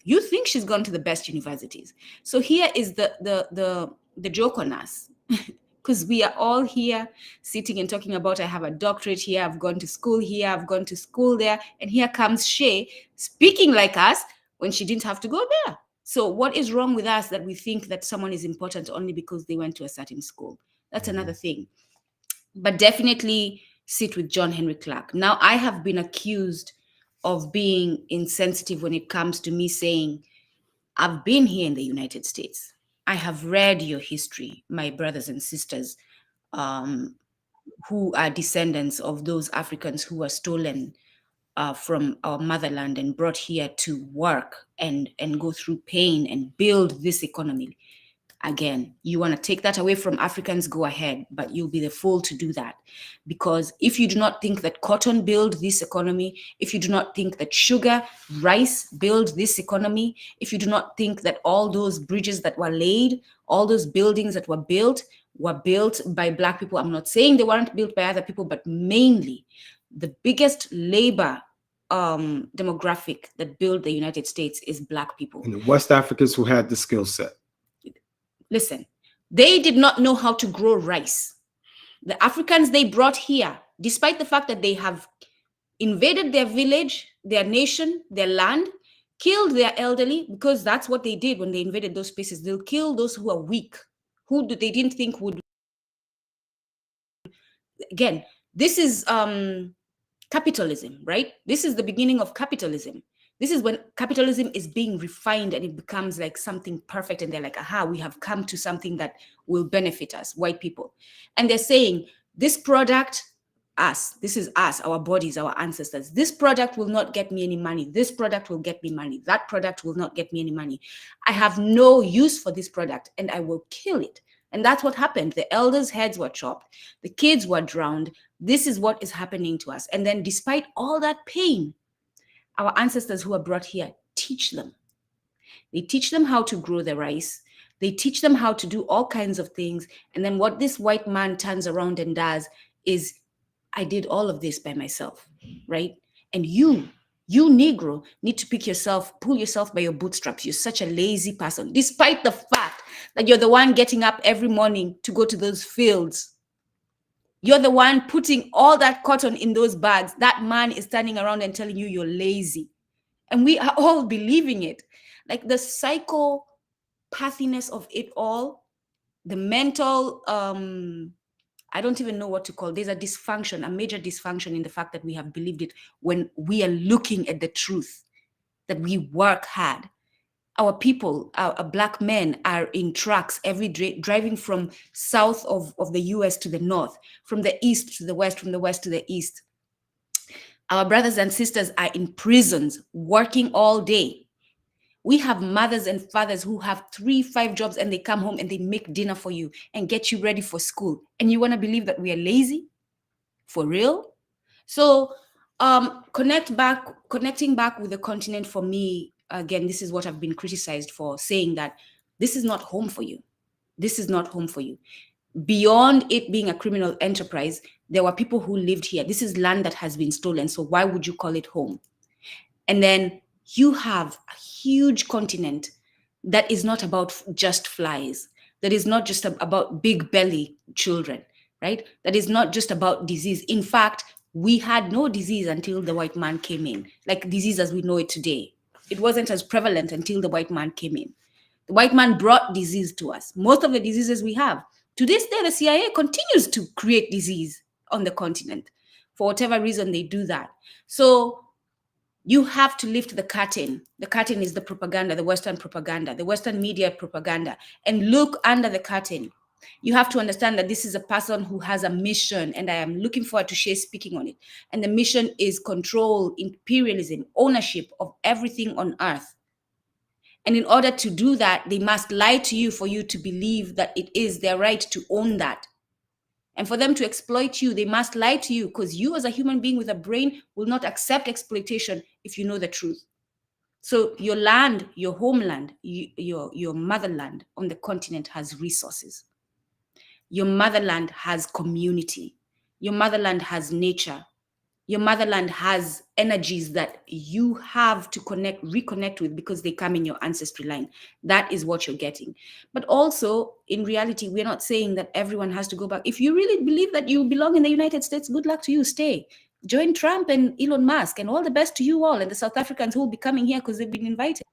You think she's gone to the best universities. So here is the joke on us, because we are all here sitting and talking about, I have a doctorate here, I've gone to school here, I've gone to school there, and here comes Shay speaking like us when she didn't have to go there. So what is wrong with us that we think that someone is important only because they went to a certain school? That's another thing. But definitely sit with John Henry Clark. Now, I have been accused of being insensitive when it comes to me saying, I've been here in the United States. I have read your history, my brothers and sisters, who are descendants of those Africans who were stolen from our motherland and brought here to work and go through pain and build this economy. Again, you want to take that away from Africans, go ahead, but you'll be the fool to do that. Because if you do not think that cotton build this economy, if you do not think that sugar, rice build this economy, if you do not think that all those bridges that were laid, all those buildings that were built by Black people, I'm not saying they weren't built by other people, but mainly the biggest labor demographic that built the United States is Black people. And the West Africans who had the skill set. Listen, they did not know how to grow rice. The Africans they brought here, despite the fact that they have invaded their village, their nation, their land, killed their elderly, because that's what they did when they invaded those spaces. They'll kill those who are weak, who they didn't think would. Again, this is capitalism, right? This is the beginning of capitalism. This is when capitalism is being refined and it becomes like something perfect. And they're like, aha, we have come to something that will benefit us, white people. And they're saying, this product, us, this is us, our bodies, our ancestors. This product will not get me any money. This product will get me money. That product will not get me any money. I have no use for this product and I will kill it. And that's what happened. The elders' heads were chopped. The kids were drowned. This is what is happening to us. And then despite all that pain, our ancestors who are brought here teach them. They teach them how to grow the rice. They teach them how to do all kinds of things. And then what this white man turns around and does is, I did all of this by myself, right? And you Negro, need to pull yourself by your bootstraps. You're such a lazy person, despite the fact that you're the one getting up every morning to go to those fields. You're the one putting all that cotton in those bags. That man is standing around and telling you you're lazy. And we are all believing it. Like the psychopathiness of it all, the mental, I don't even know what to call. There's a dysfunction, a major dysfunction in the fact that we have believed it when we are looking at the truth, that we work hard. Our people, our Black men are in trucks every day, driving from south of the US to the north, from the east to the west, from the west to the east. Our brothers and sisters are in prisons, working all day. We have mothers and fathers who have 3-5 jobs and they come home and they make dinner for you and get you ready for school. And you want to believe that we are lazy? For real? So connecting back with the continent for me, again, this is what I've been criticized for, saying that this is not home for you. This is not home for you. Beyond it being a criminal enterprise, there were people who lived here. This is land that has been stolen. So why would you call it home? And then you have a huge continent that is not about just flies, that is not just about big belly children, right? That is not just about disease. In fact, we had no disease until the white man came in, like disease as we know it today. It wasn't as prevalent until the white man came in. The white man brought disease to us. Most of the diseases we have. To this day, the CIA continues to create disease on the continent. For whatever reason, they do that. So you have to lift the curtain. The curtain is the propaganda, the Western propaganda, the Western media propaganda, and look under the curtain. You have to understand that this is a person who has a mission, and I am looking forward to Shay speaking on it. And the mission is control, imperialism, ownership of everything on earth. And in order to do that, they must lie to you for you to believe that it is their right to own that. And for them to exploit you, they must lie to you, because you as a human being with a brain will not accept exploitation if you know the truth. So your land, your homeland, your motherland on the continent has resources. Your motherland has community. Your motherland has nature. Your motherland has energies that you have to reconnect with, because they come in your ancestry line. That is what you're getting. But also, in reality, we're not saying that everyone has to go back. If you really believe that you belong in the United States, good luck to you. Stay. Join Trump and Elon Musk, and all the best to you all, and the South Africans who will be coming here because they've been invited.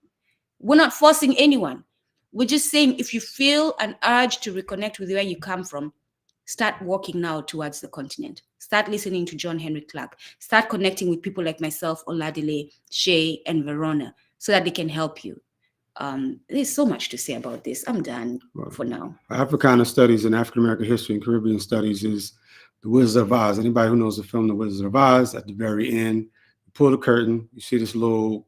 We're not forcing anyone. We're just saying, if you feel an urge to reconnect with where you come from, start walking now towards the continent. Start listening to John Henry Clark. Start connecting with people like myself, Oladile, Shay, and Verona, so that they can help you. There's so much to say about this. I'm done for now. Africana Studies and African American History and Caribbean Studies is The Wizard of Oz. Anybody who knows the film The Wizard of Oz, at the very end, pull the curtain, you see this little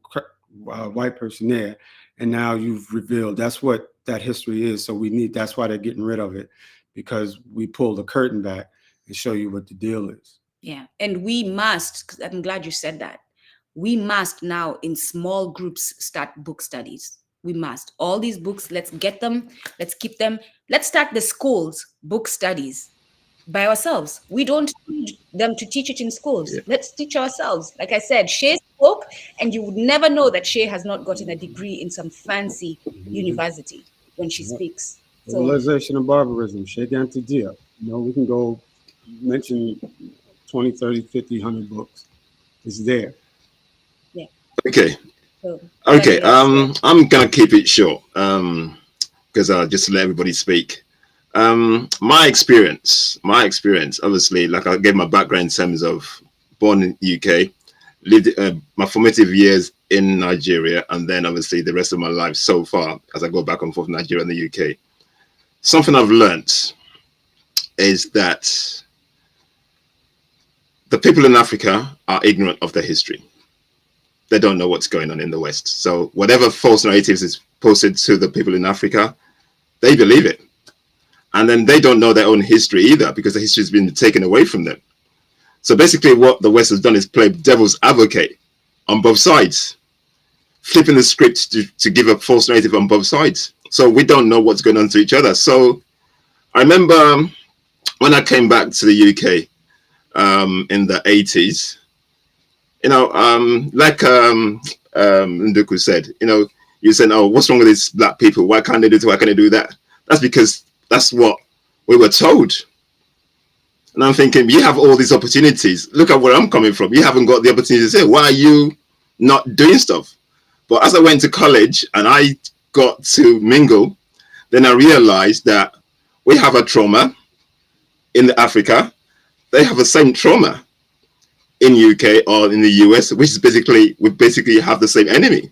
white person there, and now you've revealed that's what that history is. So that's why they're getting rid of it, because we pull the curtain back and show you what the deal is. Yeah, and we must, I'm glad you said that. We must now in small groups start book studies. We must. All these books, let's get them, let's keep them. Let's start the schools book studies by ourselves. We don't need them to teach it in schools. Yeah. Let's teach ourselves. Like I said, Shay spoke, and you would never know that Shay has not gotten a degree in some fancy university when she speaks. So, Civilization and barbarism, Sheikh Antidia. We can go mention 20, 30, 50, 100 books. It's there. yeah. Okay. So, Okay. yes. I'm gonna keep it short. Because I'll just let everybody speak. My experience, obviously, like I gave my background in terms of born in UK, lived my formative years in Nigeria, and then obviously the rest of my life so far as I go back and forth Nigeria and the UK. Something I've learned is that the people in Africa are ignorant of their history. They don't know what's going on in the West. So whatever false narratives is posted to the people in Africa, they believe it. And then they don't know their own history either, because the history has been taken away from them. So basically what the West has done is play devil's advocate on both sides, flipping the script to give a false narrative on both sides. So we don't know what's going on to each other. So I remember when I came back to the UK in the 80s, like Nduku said, you said, oh, what's wrong with these black people? Why can't they do this? Why can't they do that? That's because that's what we were told. And I'm thinking, you have all these opportunities. Look at where I'm coming from. You haven't got the opportunity to say, why are you not doing stuff? But as I went to college and I got to mingle, then I realized that we have a trauma in Africa. They have the same trauma in UK or in the US, which is we basically have the same enemy.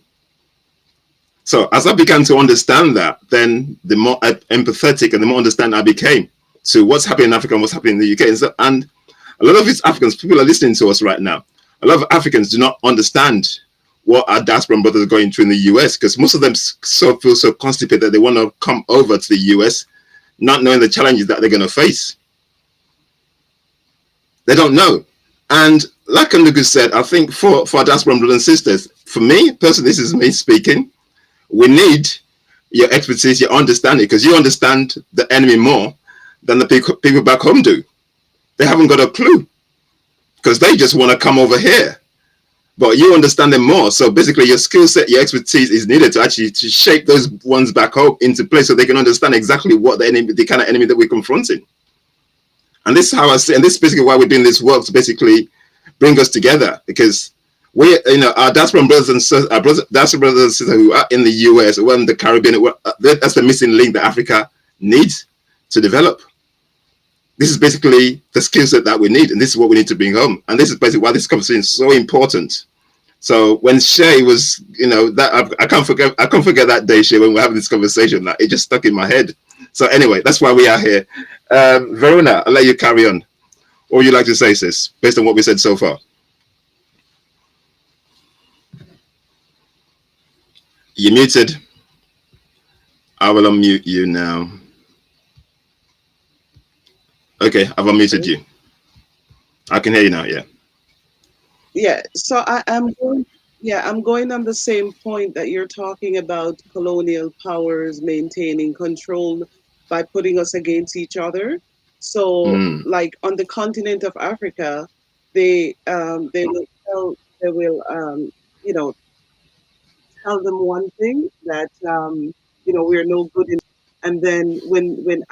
So as I began to understand that, then the more empathetic and the more understanding I became to what's happening in Africa and what's happening in the UK. And a lot of these Africans, people are listening to us right now. A lot of Africans do not understand what our diasporan brothers are going through in the US, because most of them feel so constipated that they want to come over to the US, not knowing the challenges that they're going to face. They don't know. And like Ndugu said, I think for our diasporan brothers and sisters, for me personally, this is me speaking, we need your expertise, your understanding, because you understand the enemy more than the people back home do. They haven't got a clue because they just want to come over here, but you understand them more. So basically your skill set, your expertise is needed to actually to shape those ones back home into place so they can understand exactly what the kind of enemy that we're confronting. And this is how I see, and this is basically why we're doing this work, to basically bring us together, because we, our diasporan brothers and sisters, diasporan brothers and sisters who are in the US or in the Caribbean, that's the missing link that Africa needs to develop. This is basically the skill set that we need, and this is what we need to bring home. And this is basically why this conversation is so important. So when Shay was, that I can't forget that day, Shay, when we're having this conversation, that it just stuck in my head. So anyway, that's why we are here. Verona, I'll let you carry on. What would you like to say, sis, based on what we said so far? You're muted. I will unmute you now. Okay, I've unmuted you. I can hear you now, yeah. Yeah, so I'm going on the same point that you're talking about, colonial powers maintaining control by putting us against each other. So like on the continent of Africa, they will tell them one thing that we're no good in, and then when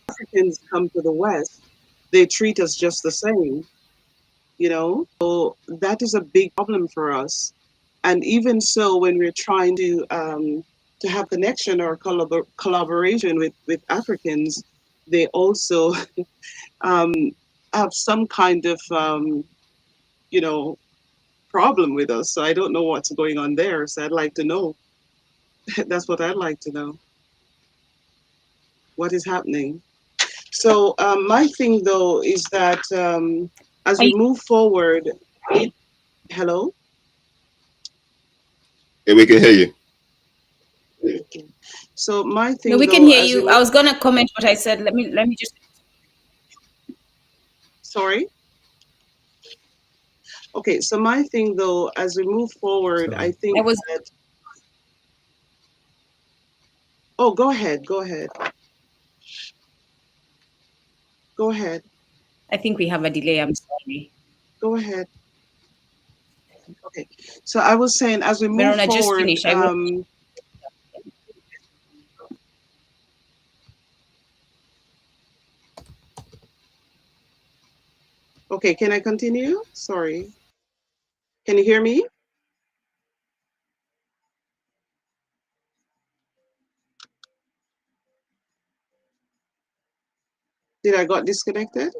Africans come to the West, they treat us just the same. So that is a big problem for us. And even so, when we're trying to have connection or collaboration with Africans, they also have some kind of problem with us. So I don't know what's going on there. So I'd like to know. That's what I'd like to know. What is happening? So my thing though is that as we move forward, Hello? Yeah, we can hear you. Okay. So my No, thing we can though, hear as we you. I move, was gonna comment what I said. Let me just. sorry. Okay, so my thing though, as we move forward, So I I think was. that, oh, go ahead, go ahead, go ahead, I think we have a delay. I'm sorry. go ahead. Okay. So I was saying, as we move Verona, just forward, finish. I will. okay, can I continue? Sorry. Can you hear me? Did I got disconnected?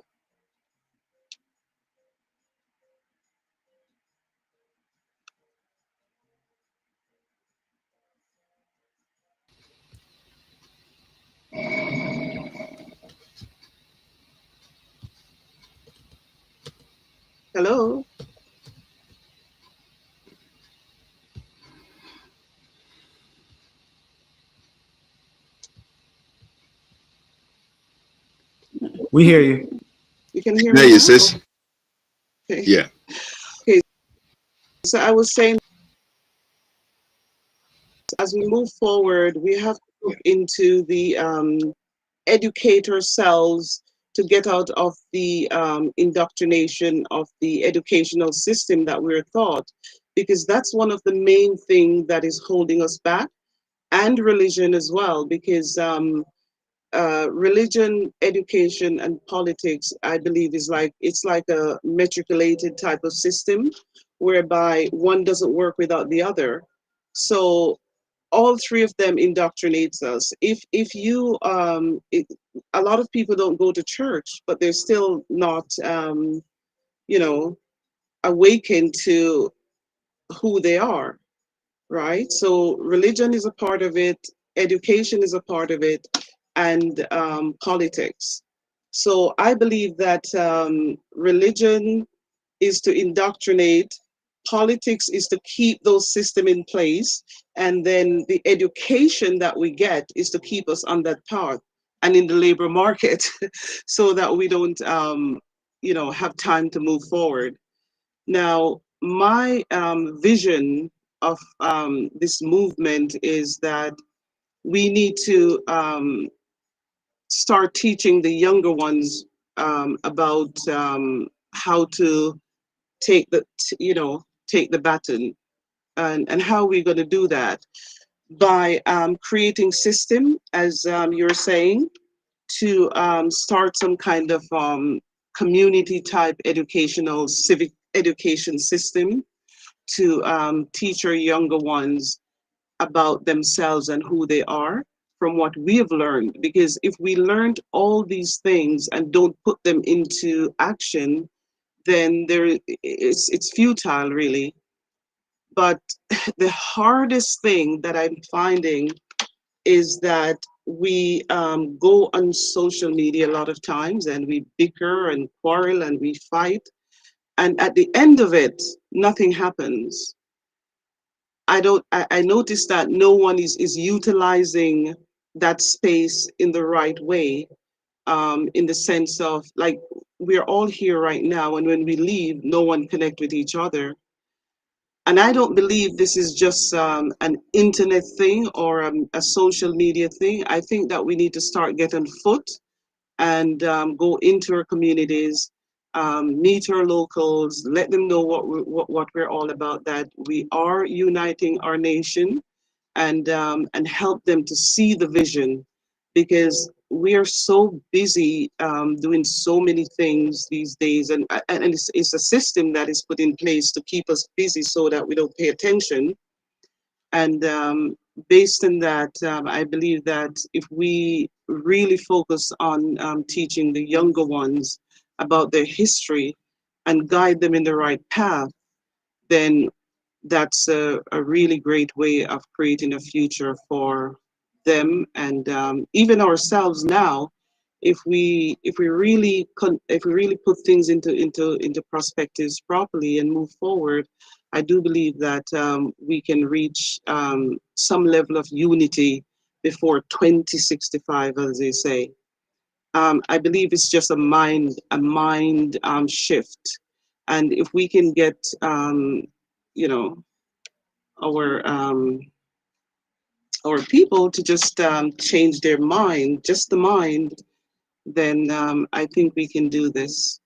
Hello? we hear you. You can hear There me you, now? sis. Okay. Yeah. Okay. So I was saying, as we move forward, we have to look into the educate ourselves to get out of the indoctrination of the educational system that we're taught, because that's one of the main things that is holding us back, and religion as well, because religion, education, and politics, I believe, is like it's like a matriculated type of system whereby one doesn't work without the other. So all three of them indoctrinates us. If you a lot of people don't go to church, but they're still not you know awakened to who they are, right? So religion is a part of it, education is a part of it, and politics. So I believe that religion is to indoctrinate, politics is to keep those systems in place, and then the education that we get is to keep us on that path and in the labor market, so that we don't, have time to move forward. Now, my vision of this movement is that we need to start teaching the younger ones about how to take the take the baton, and how we're going to do that by creating system, as you're saying, to start some kind of community type educational civic education system to teach our younger ones about themselves and who they are from what we have learned. Because if we learned all these things and don't put them into action, then it's futile, really. But the hardest thing that I'm finding is that we go on social media a lot of times and we bicker and quarrel and we fight. And at the end of it, nothing happens. I noticed that no one is utilizing that space in the right way, in the sense of like we're all here right now, and when we leave, no one connect with each other. And I don't believe this is just an internet thing or a social media thing. I think that we need to start getting foot and go into our communities, meet our locals, let them know what we're all about, that we are uniting our nation, and help them to see the vision, because we are so busy doing so many things these days, and it's a system that is put in place to keep us busy so that we don't pay attention. And based on that, I believe that if we really focus on teaching the younger ones about their history and guide them in the right path, then that's a really great way of creating a future for them, and even ourselves now, if we really put things into perspectives properly and move forward, I do believe that we can reach some level of unity before 2065, as they say. I believe it's just a mind shift, and if we can get you know our our people to just change their mind, just the mind, then I think we can do this.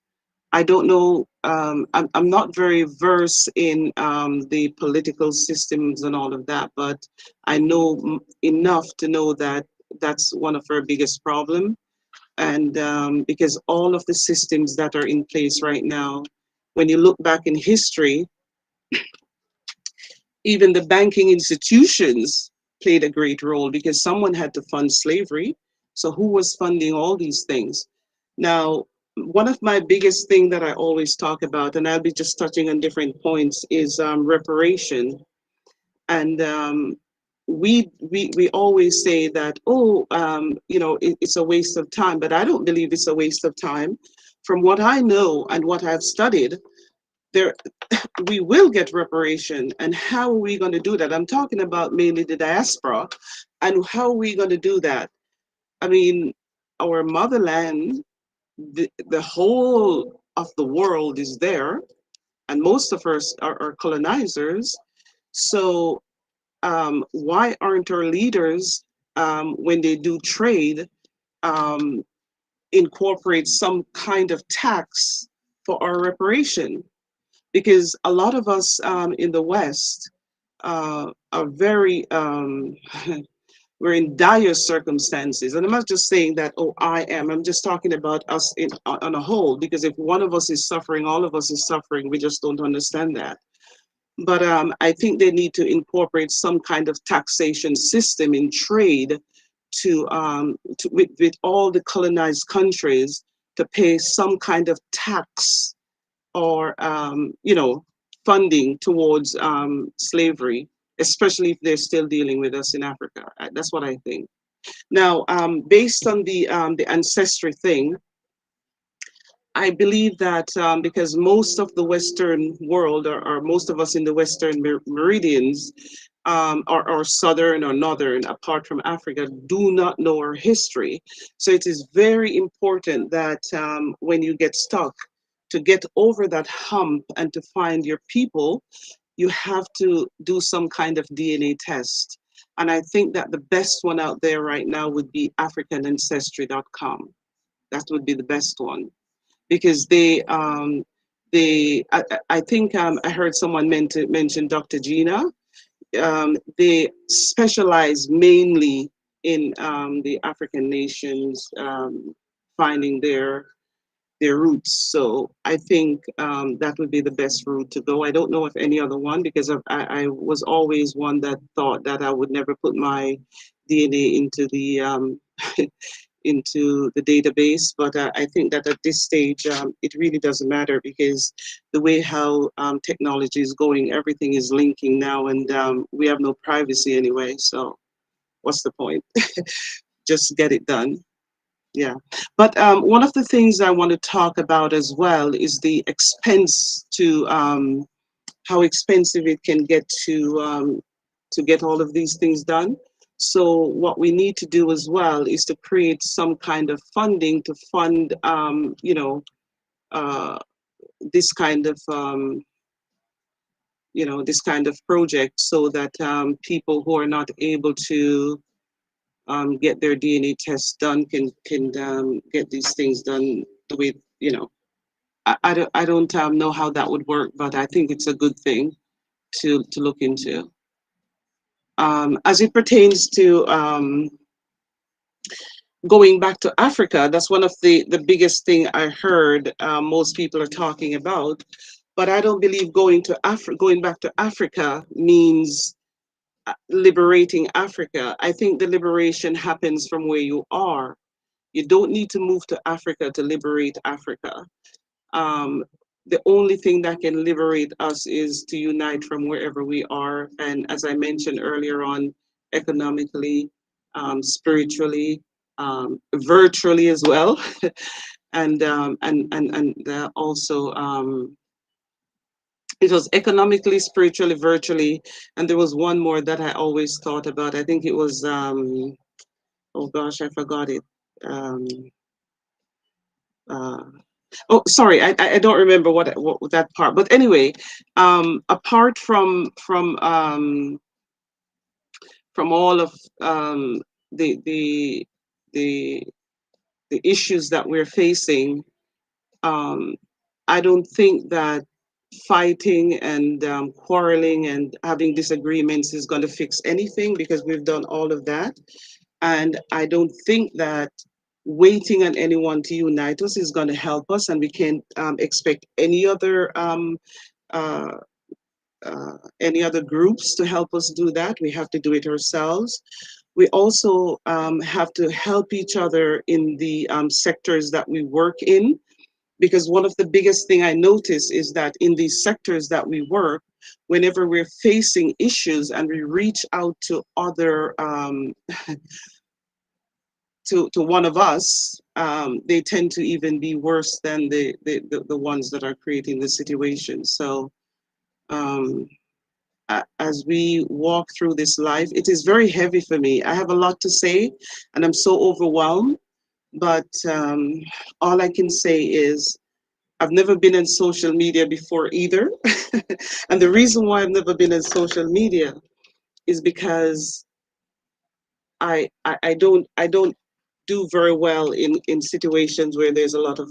I don't know. I'm not very versed in the political systems and all of that, but I know enough to know that that's one of our biggest problems. And because all of the systems that are in place right now, when you look back in history, even the banking institutions played a great role because someone had to fund slavery. So who was funding all these things? Now, one of my biggest thing that I always talk about, and I'll be just touching on different points, is reparation. And we always say that, oh, it's a waste of time, but I don't believe it's a waste of time. From what I know and what I've studied, there we will get reparation. And how are we going to do that? I'm talking about mainly the diaspora. And how are we going to do that? I mean, our motherland, the whole of the world is there, and most of us are colonizers. So why aren't our leaders, when they do trade, um, incorporate some kind of tax for our reparation? Because a lot of us in the West are very we're in dire circumstances, and I'm not just saying that. Oh, I'm just talking about us on a whole. Because if one of us is suffering, all of us is suffering. We just don't understand that. But I think they need to incorporate some kind of taxation system in trade with all the colonized countries to pay some kind of tax or funding towards slavery, especially if they're still dealing with us in Africa. That's what I think. Now, based on the ancestry thing, I believe that because most of the Western world, or most of us in the Western meridians, or Southern or Northern, apart from Africa, do not know our history. So it is very important that when you get stuck, to get over that hump and to find your people, you have to do some kind of DNA test. And I think that the best one out there right now would be AfricanAncestry.com. That would be the best one, because I think I heard someone mention Dr. Gina. They specialize mainly in the African nations, finding their roots. So I think that would be the best route to go. I don't know of any other one, because I was always one that thought that I would never put my DNA into the into the database. But I think that at this stage, it really doesn't matter, because the way how technology is going, everything is linking now, and we have no privacy anyway. So what's the point? Just get it done. Yeah. But one of the things I want to talk about as well is the expense to how expensive it can get to get all of these things done. So what we need to do as well is to create some kind of funding to fund, uh, this kind of, this kind of project, so that people who are not able to get their DNA tests done can get these things done the way, I don't know how that would work, but I think it's a good thing to look into. As it pertains to going back to Africa, that's one of the biggest thing I heard most people are talking about. But I don't believe going back to Africa means liberating Africa. I think the liberation happens from where you are. You don't need to move to Africa to liberate Africa. Um, the only thing that can liberate us is to unite from wherever we are. And as I mentioned earlier on, economically, spiritually, virtually as well, and also it was economically, spiritually, virtually, and there was one more that I always thought about. I think it was oh gosh, I forgot it. Um, uh, oh, sorry, I don't remember what that part. But anyway, apart from all of the the the the issues that we're facing, um, I don't think that fighting and quarreling and having disagreements is going to fix anything, because we've done all of that. And I don't think that waiting on anyone to unite us is going to help us, and we can't expect uh, any other groups to help us do that. We have to do it ourselves. We also have to help each other in the sectors that we work in, because one of the biggest thing I notice is that in these sectors that we work, whenever we're facing issues and we reach out to other to one of us, they tend to even be worse than the ones that are creating the situation. So um, as we walk through this life, it is very heavy for me. I have a lot to say, and I'm so overwhelmed. But all I can say is I've never been in social media before either. And the reason why I've never been in social media is because I don't do very well in situations where there's a lot of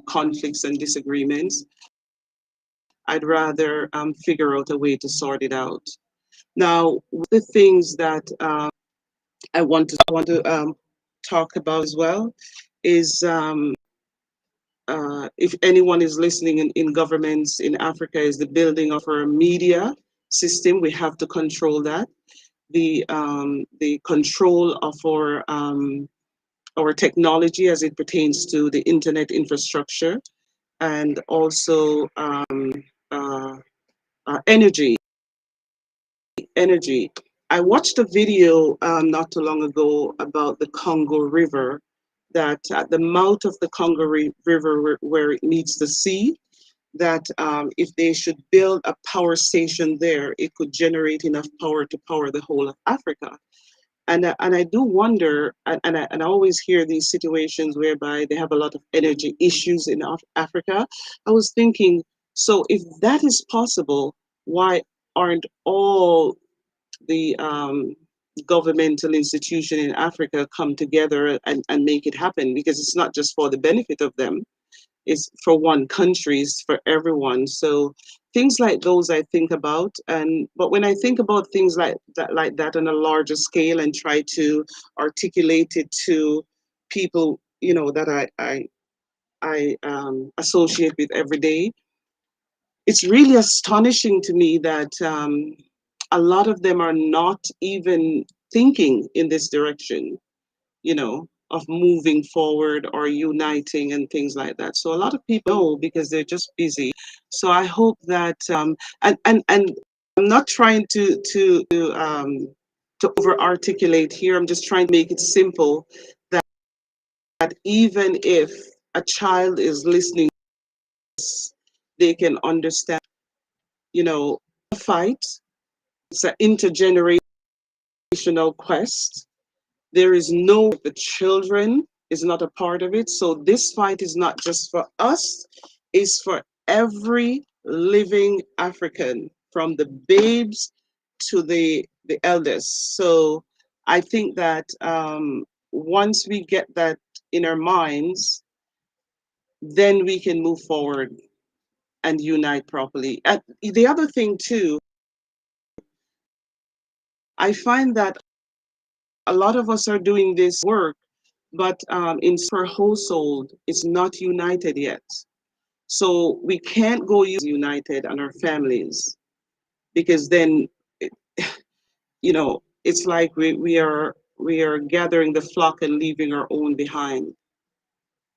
conflicts and disagreements. I'd rather figure out a way to sort it out. Now, one of the things that I want to talk about as well is if anyone is listening in governments in Africa, is the building of our media system. We have to control that. The control of our technology as it pertains to the internet infrastructure, and also uh, energy. Energy. I watched a video not too long ago about the Congo River, that at the mouth of the Congo River, where it meets the sea, that if they should build a power station there, it could generate enough power to power the whole of Africa. And I do wonder, and I always hear these situations whereby they have a lot of energy issues in Africa. I was thinking, so if that is possible, why aren't all the governmental institution in Africa come together and make it happen? Because it's not just for the benefit of them, it's for one country, it's for everyone. So things like those I think about. And but when I think about things like that on a larger scale and try to articulate it to people, that I associate with every day, it's really astonishing to me that a lot of them are not even thinking in this direction, of moving forward or uniting and things like that. So a lot of people know because they're just busy. So I hope that and I'm not trying to over articulate here. I'm just trying to make it simple, that even if a child is listening, they can understand, fight. It's an intergenerational quest. There is the children is not a part of it. So this fight is not just for us, it's for every living African, from the babes to the eldest. So I think that once we get that in our minds, then we can move forward and unite properly. And the other thing too, I find that a lot of us are doing this work, but in per household is not united yet. So we can't go united on our families, because then, it's like we are gathering the flock and leaving our own behind.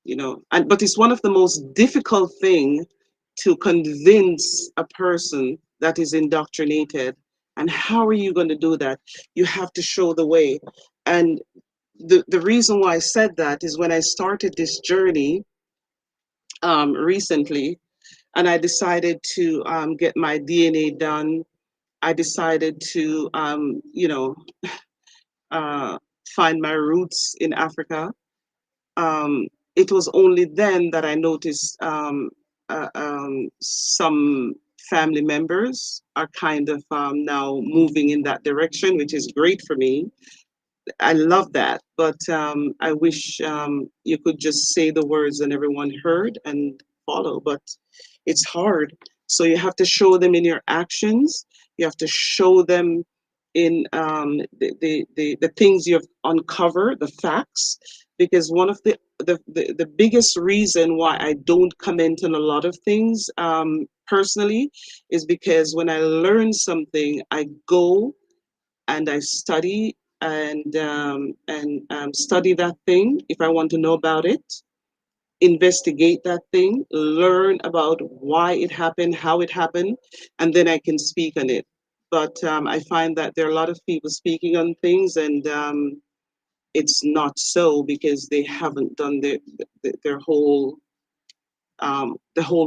And but it's one of the most difficult thing to convince a person that is indoctrinated. And how are you going to do that? You have to show the way. And the reason why I said that is when I started this journey recently, and I decided to get my DNA done. I decided to, uh, find my roots in Africa. Um, it was only then that I noticed some family members are kind of now moving in that direction, which is great for me. I love that, but I wish you could just say the words and everyone heard and follow. But it's hard. So you have to show them in your actions. You have to show them in the things you've uncovered, the facts. Because one of the biggest reason why I don't comment on a lot of things personally is because when I learn something, I go and I study and study that thing if I want to know about it, investigate that thing, learn about why it happened, how it happened, and then I can speak on it. But I find that there are a lot of people speaking on things, and it's not so because they haven't done the whole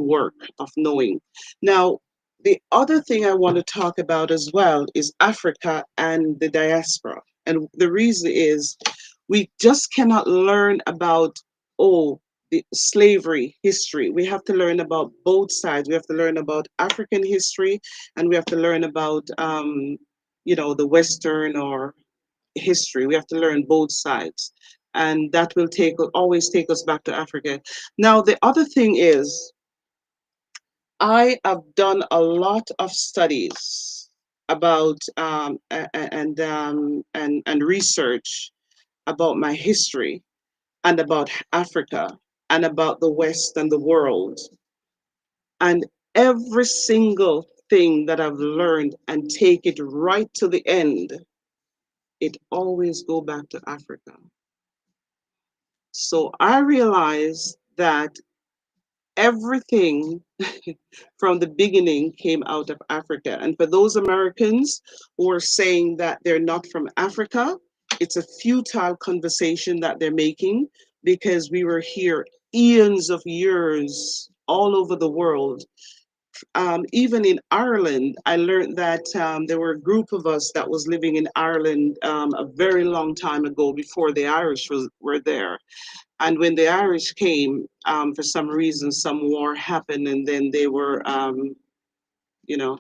work of knowing. Now, the other thing I want to talk about as well is Africa and the diaspora. And the reason is we just cannot learn about, oh, the slavery history. We have to learn about both sides. We have to learn about African history, and we have to learn about, the Western or history. We have to learn both sides. And that will always take us back to Africa. Now, the other thing is, I have done a lot of studies about and research about my history and about Africa and about the West and the world. And every single thing that I've learned and take it right to the end, it always go back to Africa. So I realized that everything from the beginning came out of Africa. And for those Americans who are saying that they're not from Africa, it's a futile conversation that they're making because we were here eons of years all over the world. Even in Ireland, I learned that there were a group of us that was living in Ireland a very long time ago before the Irish were there. And when the Irish came, for some reason, some war happened, and then they were, you know,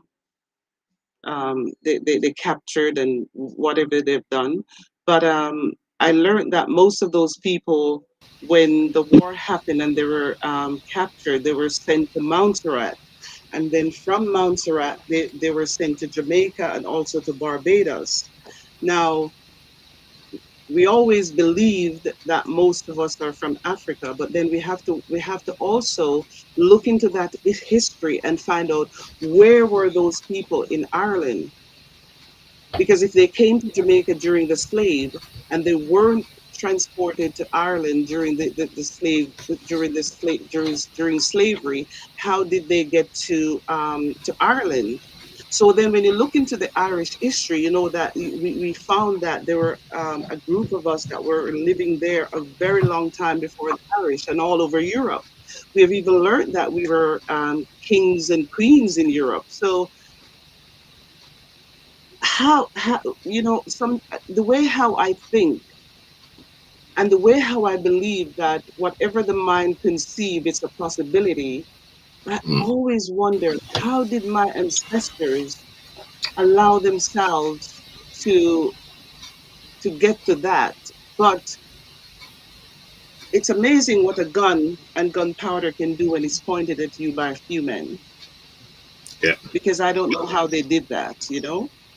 they captured and whatever they've done. But I learned that most of those people, when the war happened and they were captured, they were sent to Montserrat. And then from Montserrat, they were sent to Jamaica and also to Barbados. Now, we always believed that most of us are from Africa, but then we have to also look into that history and find out where were those people in Ireland, because if they came to Jamaica during the slave and they weren't transported to Ireland during the slave during the slave during slavery, how did they get to Ireland? So then when you look into the Irish history, you know that we found that there were a group of us that were living there a very long time before the Irish and all over Europe. We have even learned that we were kings and queens in Europe. So how some the way how I think and the way how I believe that whatever the mind conceive, it's a possibility. I Mm. always wonder, how did my ancestors allow themselves to to get to that? But it's amazing what a gun and gunpowder can do when it's pointed at you by a few men, Yeah, because I don't know how they did that.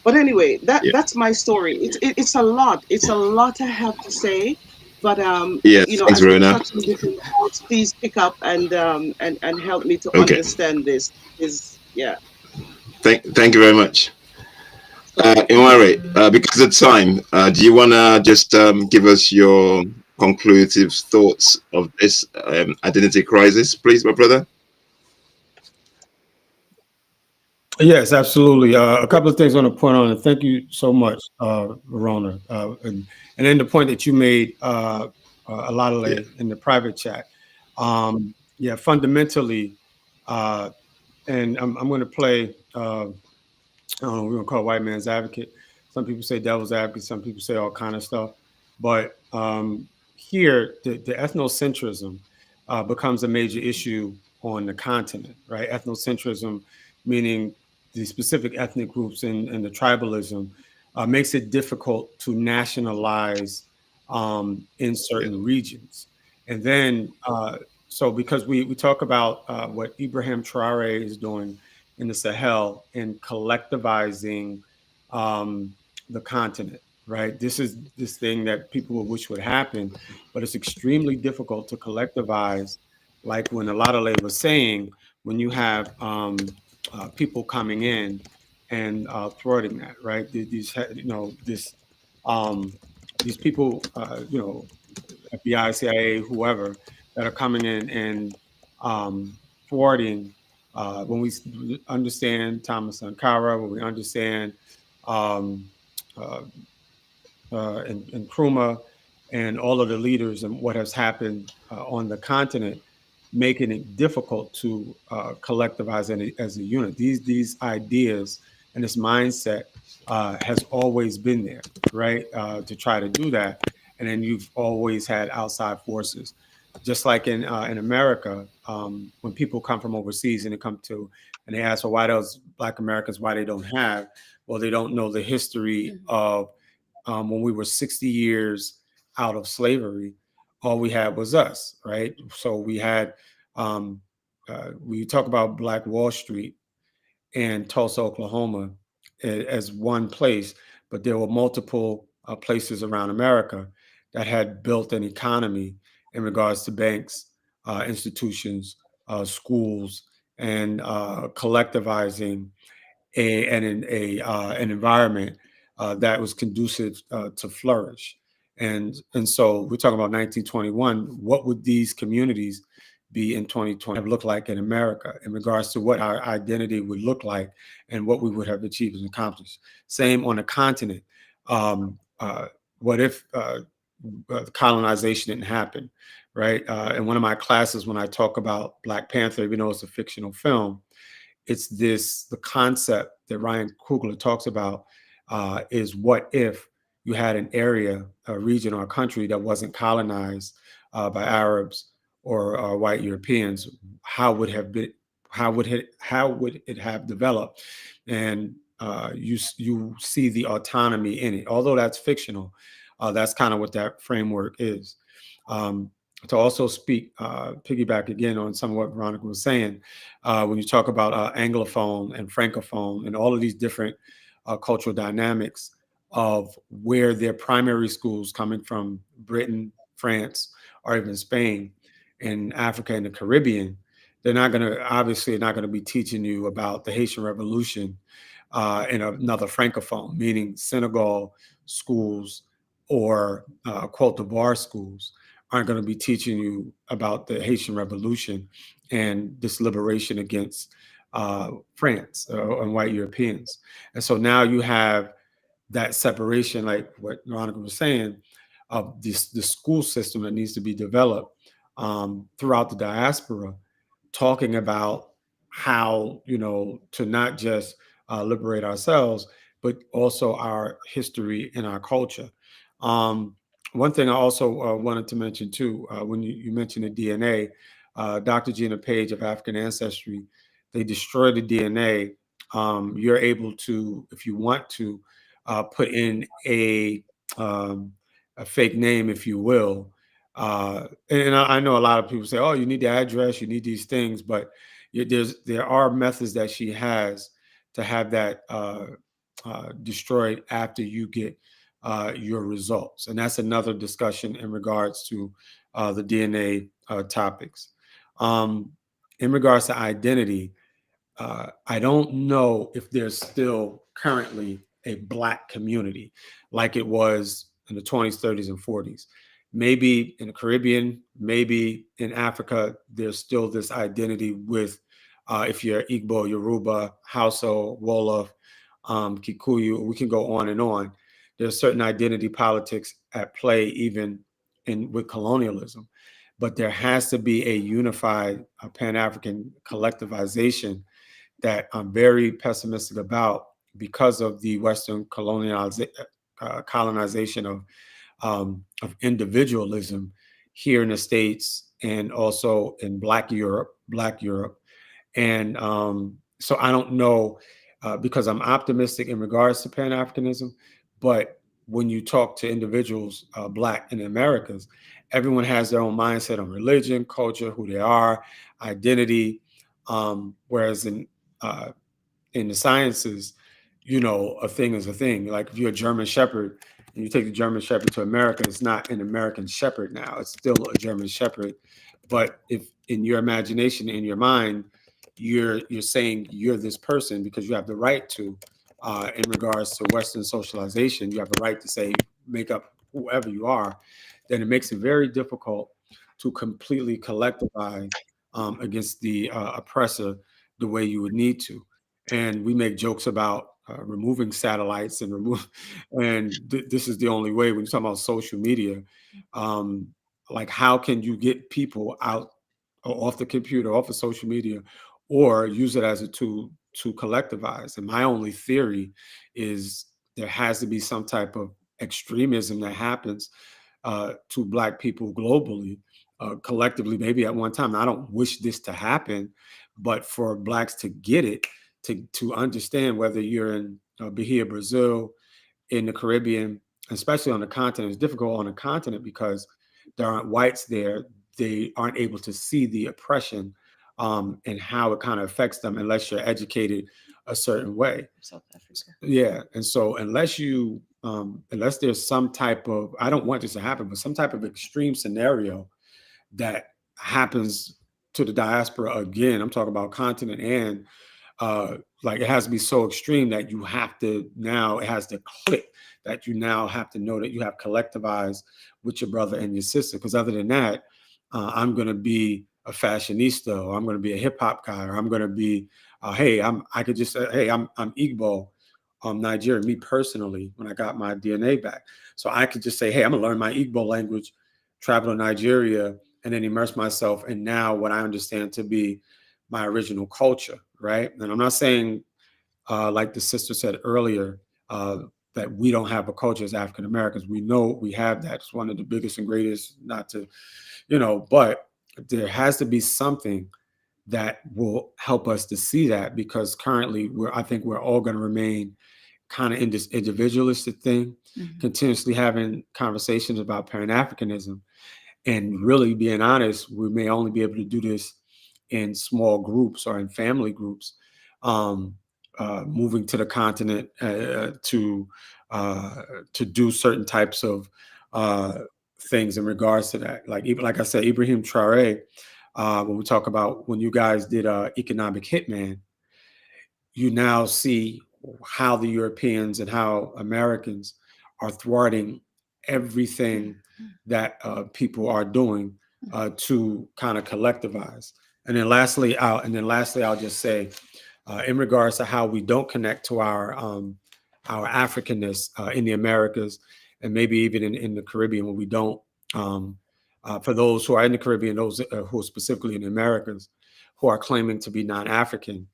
But anyway, yeah, that's my story. It's a lot. It's a lot I have to say, but yeah. Thanks, as we Verona. touch on different points, please pick up and help me to Okay, understand this. Is yeah. thank you very much. Sorry. Imare, because of time, do you want to just give us your conclusive thoughts of this identity crisis, please, my brother? Yes, absolutely. A couple of things I want to point on, and thank you so much, Verona. And then the point that you made, Yeah, Alalale, in the private chat. Yeah, fundamentally, uh, and I'm going to play. I don't know, we're gonna call it white man's advocate. Some people say devil's advocate. Some people say all kind of stuff. But here, the ethnocentrism becomes a major issue on the continent, right? Ethnocentrism, meaning the specific ethnic groups and the tribalism, makes it difficult to nationalize in yeah, certain regions. And then, so because we talk about what Ibrahim Traore is doing in the Sahel in collectivizing um, the continent, right? This is this thing that people would wish would happen, but it's extremely difficult to collectivize. Like when Aladale was saying, when you have people coming in and thwarting that, right? These, um, these people, FBI, CIA, whoever, that are coming in and thwarting. When we understand Thomas Sankara, when we understand um, uh, and Nkrumah and all of the leaders and what has happened on the continent, making it difficult to collectivize as a unit. These ideas and this mindset has always been there, right? To try to do that, and then you've always had outside forces, just like in America, when people come from overseas and they come to and they ask, well, why those Black Americans, why they don't have? Well, they don't know the history of when we were 60 years out of slavery, all we had was us, right? So we had, we talk about Black Wall Street and Tulsa, Oklahoma as one place, but there were multiple places around America that had built an economy in regards to banks, institutions, schools, and collectivizing an environment that was conducive to flourish. And so we're talking about 1921. What would these communities be in 2020 have looked like in America in regards to what our identity would look like and what we would have achieved and accomplished? Same on the continent. What if colonization didn't happen, right? In one of my classes, when I talk about Black Panther, even though it's a fictional film, it's the concept that Ryan Coogler talks about is what if you had an area, a region, or a country that wasn't colonized by Arabs or white Europeans? How would have been? How would it have developed? And you see the autonomy in it, although that's fictional. That's kind of what that framework is. Um, to also speak, piggyback again on some of what Veronica was saying, when you talk about Anglophone and Francophone and all of these different cultural dynamics of where their primary schools coming from Britain, France, or even Spain, and Africa and the Caribbean, they're not going to, obviously not going to be teaching you about the Haitian Revolution in another Francophone, meaning Senegal schools or Cote d'Ivoire schools aren't going to be teaching you about the Haitian Revolution and this liberation against France and white Europeans. And so now you have that separation, like what Veronica was saying, of this the school system that needs to be developed throughout the diaspora, talking about how to not just liberate ourselves, but also our history and our culture. Um, One thing I also wanted to mention too, when you mentioned the DNA, Dr. Gina Page of African Ancestry, they destroy the DNA. You're able to, if you want to, put in um, a fake name, if you will. And I know a lot of people say, "Oh, you need the address, you need these things," but there are methods that she has to have that destroyed after you get your results, and that's another discussion in regards to the DNA topics. Um, in regards to identity, I don't know if there's still currently a Black community like it was in the 20s, 30s, and 40s. Maybe in the Caribbean, maybe in Africa, there's still this identity with If you're Igbo, Yoruba, Hausa, Wolof, Kikuyu, we can go on and on. There's certain identity politics at play, even with colonialism. But there has to be a unified Pan-African collectivization that I'm very pessimistic about because of the Western colonization of individualism here in the States and also in Black Europe. And so I don't know, because I'm optimistic in regards to Pan-Africanism, but when you talk to individuals, Black in the Americas, everyone has their own mindset on religion, culture, who they are, identity. Whereas in the sciences, a thing is a thing. Like if you're a German Shepherd and you take the German Shepherd to America, it's not an American Shepherd now. It's still a German Shepherd. But if in your imagination, in your mind, you're saying you're this person because you have the right to, in regards to Western socialization, you have the right to say, make up whoever you are, then it makes it very difficult to completely collectivize against the oppressor the way you would need to. And we make jokes about removing satellites and this is the only way when you're talking about social media. Like, how can you get people out off the computer, off of social media, or use it as a tool to collectivize? And my only theory is there has to be some type of extremism that happens to Black people globally, collectively, maybe at one time. I don't wish this to happen, but for Blacks to get it, to understand, whether you're in Bahia, Brazil, in the Caribbean, especially on the continent. It's difficult on the continent because there aren't whites there. They aren't able to see the oppression and how it kind of affects them unless you're educated a certain way. South Africa. Yeah. And so unless there's some type of, I don't want this to happen, but some type of extreme scenario that happens to the diaspora again, I'm talking about continent, and like it has to be so extreme that you have to, now it has to click, that you now have to know that you have collectivized with your brother and your sister. Because other than that, I'm going to be a fashionista, or I'm going to be a hip hop guy, or I'm going to be, I could just say, hey, I'm Igbo, Nigerian, me personally, when I got my DNA back. So I could just say, hey, I'm going to learn my Igbo language, travel to Nigeria, and then immerse myself in now what I understand to be my original culture, right? And I'm not saying, like the sister said earlier, that we don't have a culture as African Americans. We know we have that. It's one of the biggest and greatest, not to, but there has to be something that will help us to see that, because currently I think we're all going to remain kind of in this individualistic thing, continuously having conversations about Pan-Africanism. And really being honest, we may only be able to do this in small groups or in family groups, moving to the continent to do certain types of things in regards to that. Like, even like I said, Ibrahim Traore, when we talk about when you guys did Economic Hitman, you now see how the Europeans and how Americans are thwarting everything that people are doing to kind of collectivize. And then lastly, I'll just say, in regards to how we don't connect to our Africanness in the Americas, and maybe even in the Caribbean, when we don't, for those who are in the Caribbean, those who are specifically in the Americas, who are claiming to be non-African,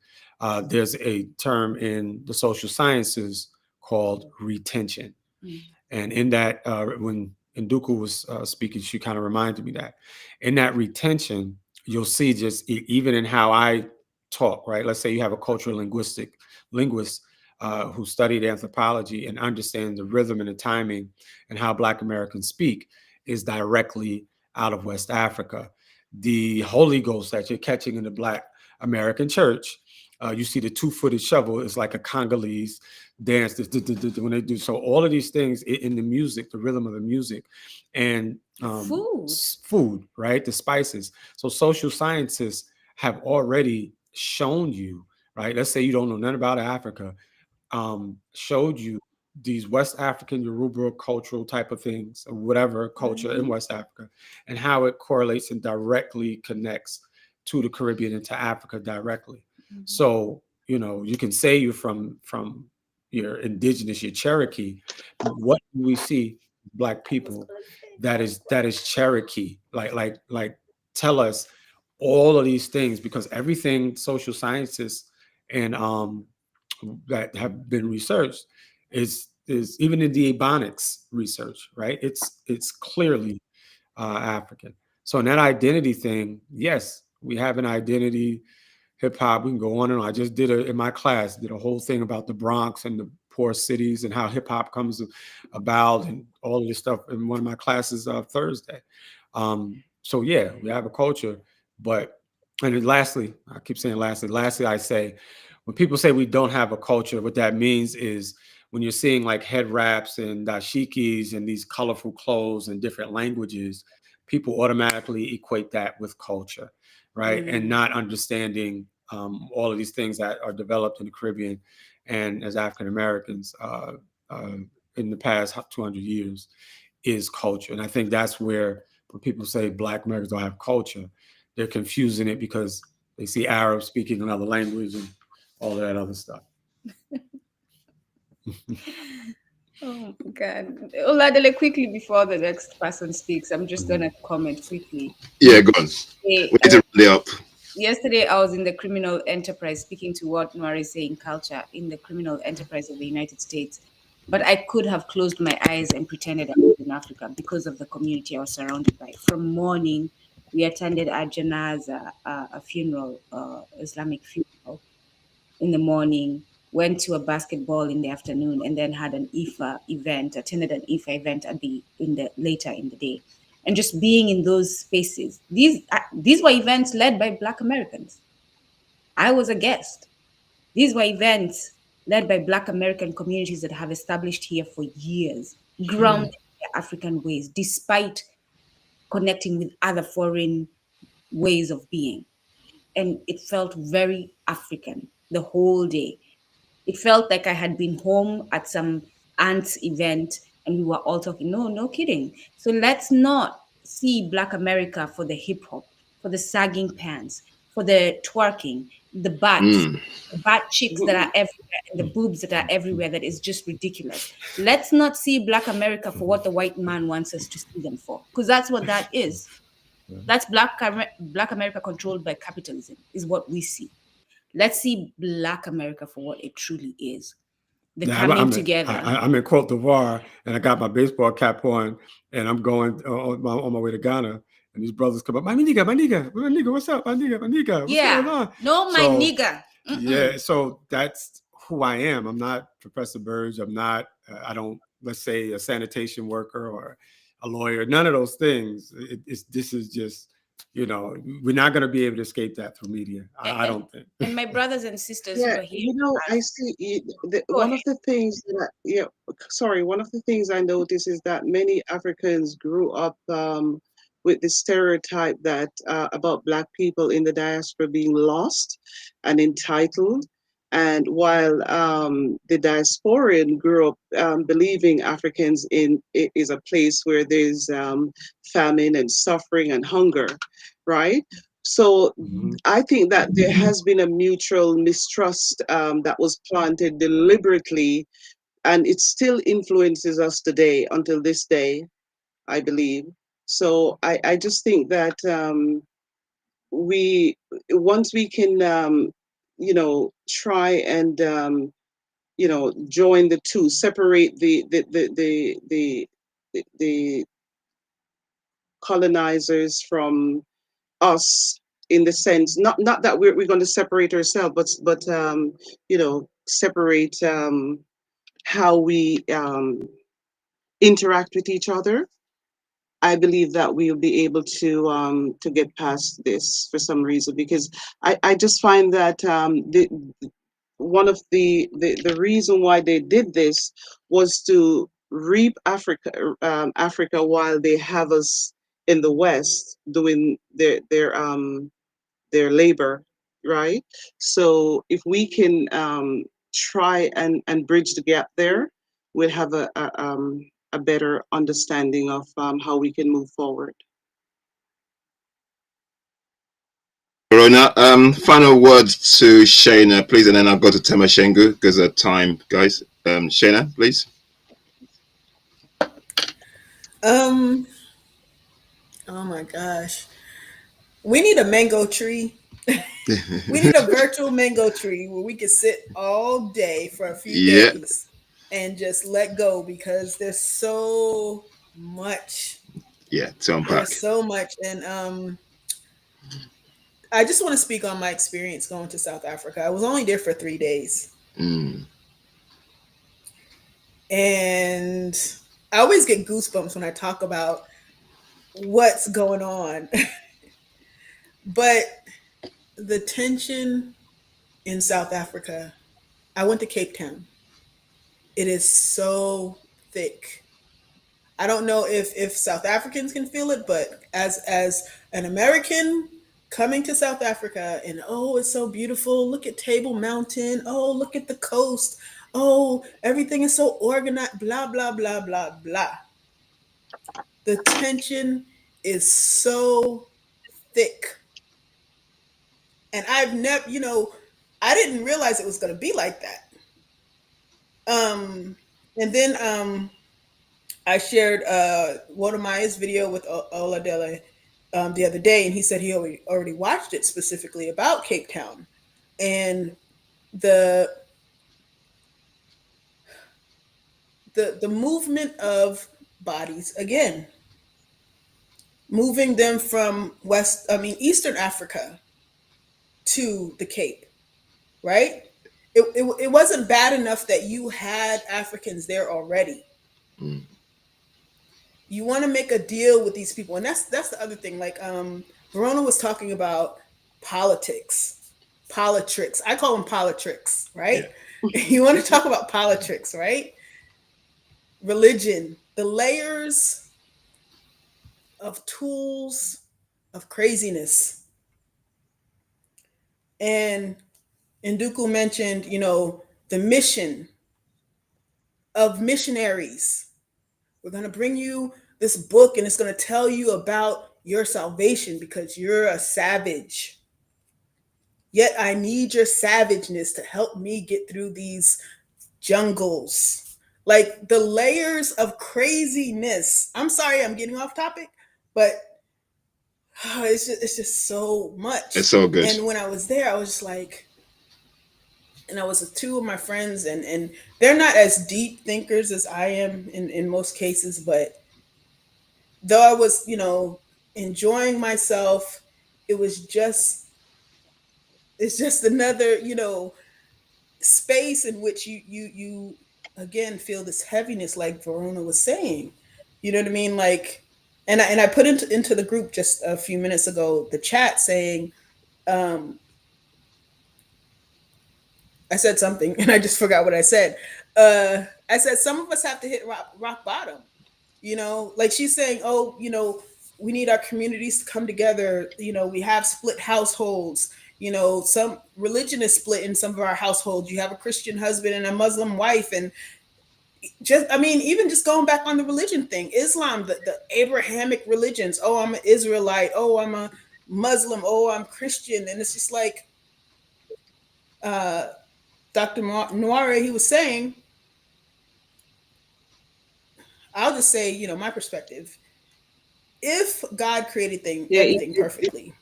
there's a term in the social sciences called retention. And in that, when Nduku was speaking, she kind of reminded me that in that retention, you'll see just even in how I talk, right? Let's say you have a cultural linguist who studied anthropology and understands the rhythm and the timing and how Black Americans speak is directly out of West Africa. The Holy Ghost that you're catching in the Black American church, you see the two-footed shovel is like a Congolese dance when they do. So all of these things in the music, the rhythm of the music, and food, right? The spices. So social scientists have already shown you, right? Let's say you don't know nothing about Africa, showed you these West African Yoruba cultural type of things, or whatever culture in West Africa, and how it correlates and directly connects to the Caribbean and to Africa directly. So, you know, you can say you're from you're indigenous, you're Cherokee. What do we see Black people that is Cherokee? Like tell us all of these things, because everything social scientists and that have been researched is even in the Ebonics research, right? It's clearly African. So in that identity thing, yes, we have an identity. Hip hop, we can go on and on. I just in my class, did a whole thing about the Bronx and the poor cities and how hip hop comes about and all of this stuff in one of my classes Thursday. So yeah, we have a culture, but and then lastly, I keep saying lastly, I say when people say we don't have a culture, what that means is when you're seeing like head wraps and dashikis and these colorful clothes and different languages, people automatically equate that with culture, right? And not understanding all of these things that are developed in the Caribbean and as African Americans in the past 200 years is culture. And I think that's where when people say Black Americans don't have culture, they're confusing it because they see Arabs speaking another language and all of that other stuff. Oh God. Oladele, quickly before the next person speaks, I'm just gonna comment quickly. Yeah, go on. We need to round it up. Yesterday, I was in the criminal enterprise speaking to what Noir is saying, culture in the criminal enterprise of the United States. But I could have closed my eyes and pretended I was in Africa because of the community I was surrounded by. From morning, we attended a janaza, a funeral, Islamic funeral in the morning, went to a basketball in the afternoon, and then had an IFA event, attended an IFA event later in the day. And just being in those spaces, these were events led by Black Americans. I was a guest. These were events led by Black American communities that have established here for years, grounded in their African ways, despite connecting with other foreign ways of being. And it felt very African the whole day. It felt like I had been home at some aunt's event and we were all talking. No, no kidding. So let's not see Black America for the hip hop, for the sagging pants, for the twerking, the butts, the butt cheeks that are everywhere and the boobs that are everywhere that is just ridiculous. Let's not see Black America for what the white man wants us to see them for, because that's what that is. That's Black America controlled by capitalism, is what we see. Let's see Black America for what it truly is. The coming together. I'm in Cote d'Ivoire and I got my baseball cap on and I'm going on my way to Ghana. And these brothers come up, my nigga, what's up, my nigga, what's going on? No, my nigga. Yeah, so that's who I am. I'm not Professor Burge. I'm not, let's say, a sanitation worker or a lawyer. None of those things. This is just, you know, we're not going to be able to escape that through media. I don't think. And my brothers and sisters who are here. You know, I see one of the things one of the things I notice is that many Africans grew up with the stereotype that about Black people in the diaspora being lost and entitled. And while the diasporan grew up believing Africans is a place where there's famine and suffering and hunger, right? So I think that there has been a mutual mistrust that was planted deliberately, and it still influences us today, until this day, I believe. So I just think that once we can, try and, join the two, separate the colonizers from us, in the sense, not that we're going to separate ourselves, but separate how we interact with each other. I believe that we'll be able to get past this for some reason, because I just find that one of the reason why they did this was to reap Africa while they have us in the West doing their labor, right? So if we can try and bridge the gap there, we'll have a better understanding of how we can move forward. Verona, final words to Shayna, please, and then I'll go to Tema Shengu because of time, guys. Shayna, please. Oh my gosh. We need a mango tree. We need a virtual mango tree where we could sit all day for a few Yeah. days and just let go, because there's so much. Yeah, to unpack. There's so much. And I just want to speak on my experience going to South Africa. I was only there for 3 days. Mm. And I always get goosebumps when I talk about what's going on. But the tension in South Africa, I went to Cape Town. It is so thick. I don't know if South Africans can feel it, but as an American coming to South Africa, and oh, it's so beautiful. Look at Table Mountain. Oh, look at the coast. Oh, everything is so organized, blah, blah, blah, blah, blah. The tension is so thick. And I've never, I didn't realize it was going to be like that. And then I shared one of Maya's video with Oladele the other day, and he said he already watched it specifically about Cape Town and the movement of bodies, again, moving them from Eastern Africa to the Cape, right? It wasn't bad enough that you had Africans there already. Mm. You want to make a deal with these people, and that's the other thing. Like Verona was talking about politics. I call them politricks, right? Yeah. You want to talk about politricks, right? Religion, the layers of tools of craziness. And Nduku mentioned, the mission of missionaries. We're going to bring you this book, and it's going to tell you about your salvation because you're a savage. Yet I need your savageness to help me get through these jungles. Like the layers of craziness. I'm sorry I'm getting off topic, but it's just so much. It's so good. And when I was there, I was just like, and I was with two of my friends, and they're not as deep thinkers as I am in most cases, but though I was, enjoying myself, it's just another, space in which you again feel this heaviness, like Verona was saying. You know what I mean? Like, and I put into the group just a few minutes ago, the chat saying, I said something and I just forgot what I said. I said some of us have to hit rock bottom. Like she's saying, oh, we need our communities to come together. We have split households. Some religion is split in some of our households. You have a Christian husband and a Muslim wife. And even just going back on the religion thing, Islam, the Abrahamic religions. Oh, I'm an Israelite. Oh, I'm a Muslim. Oh, I'm Christian. And it's just like Dr. Noire, he was saying, I'll just say, my perspective. If God created everything perfectly,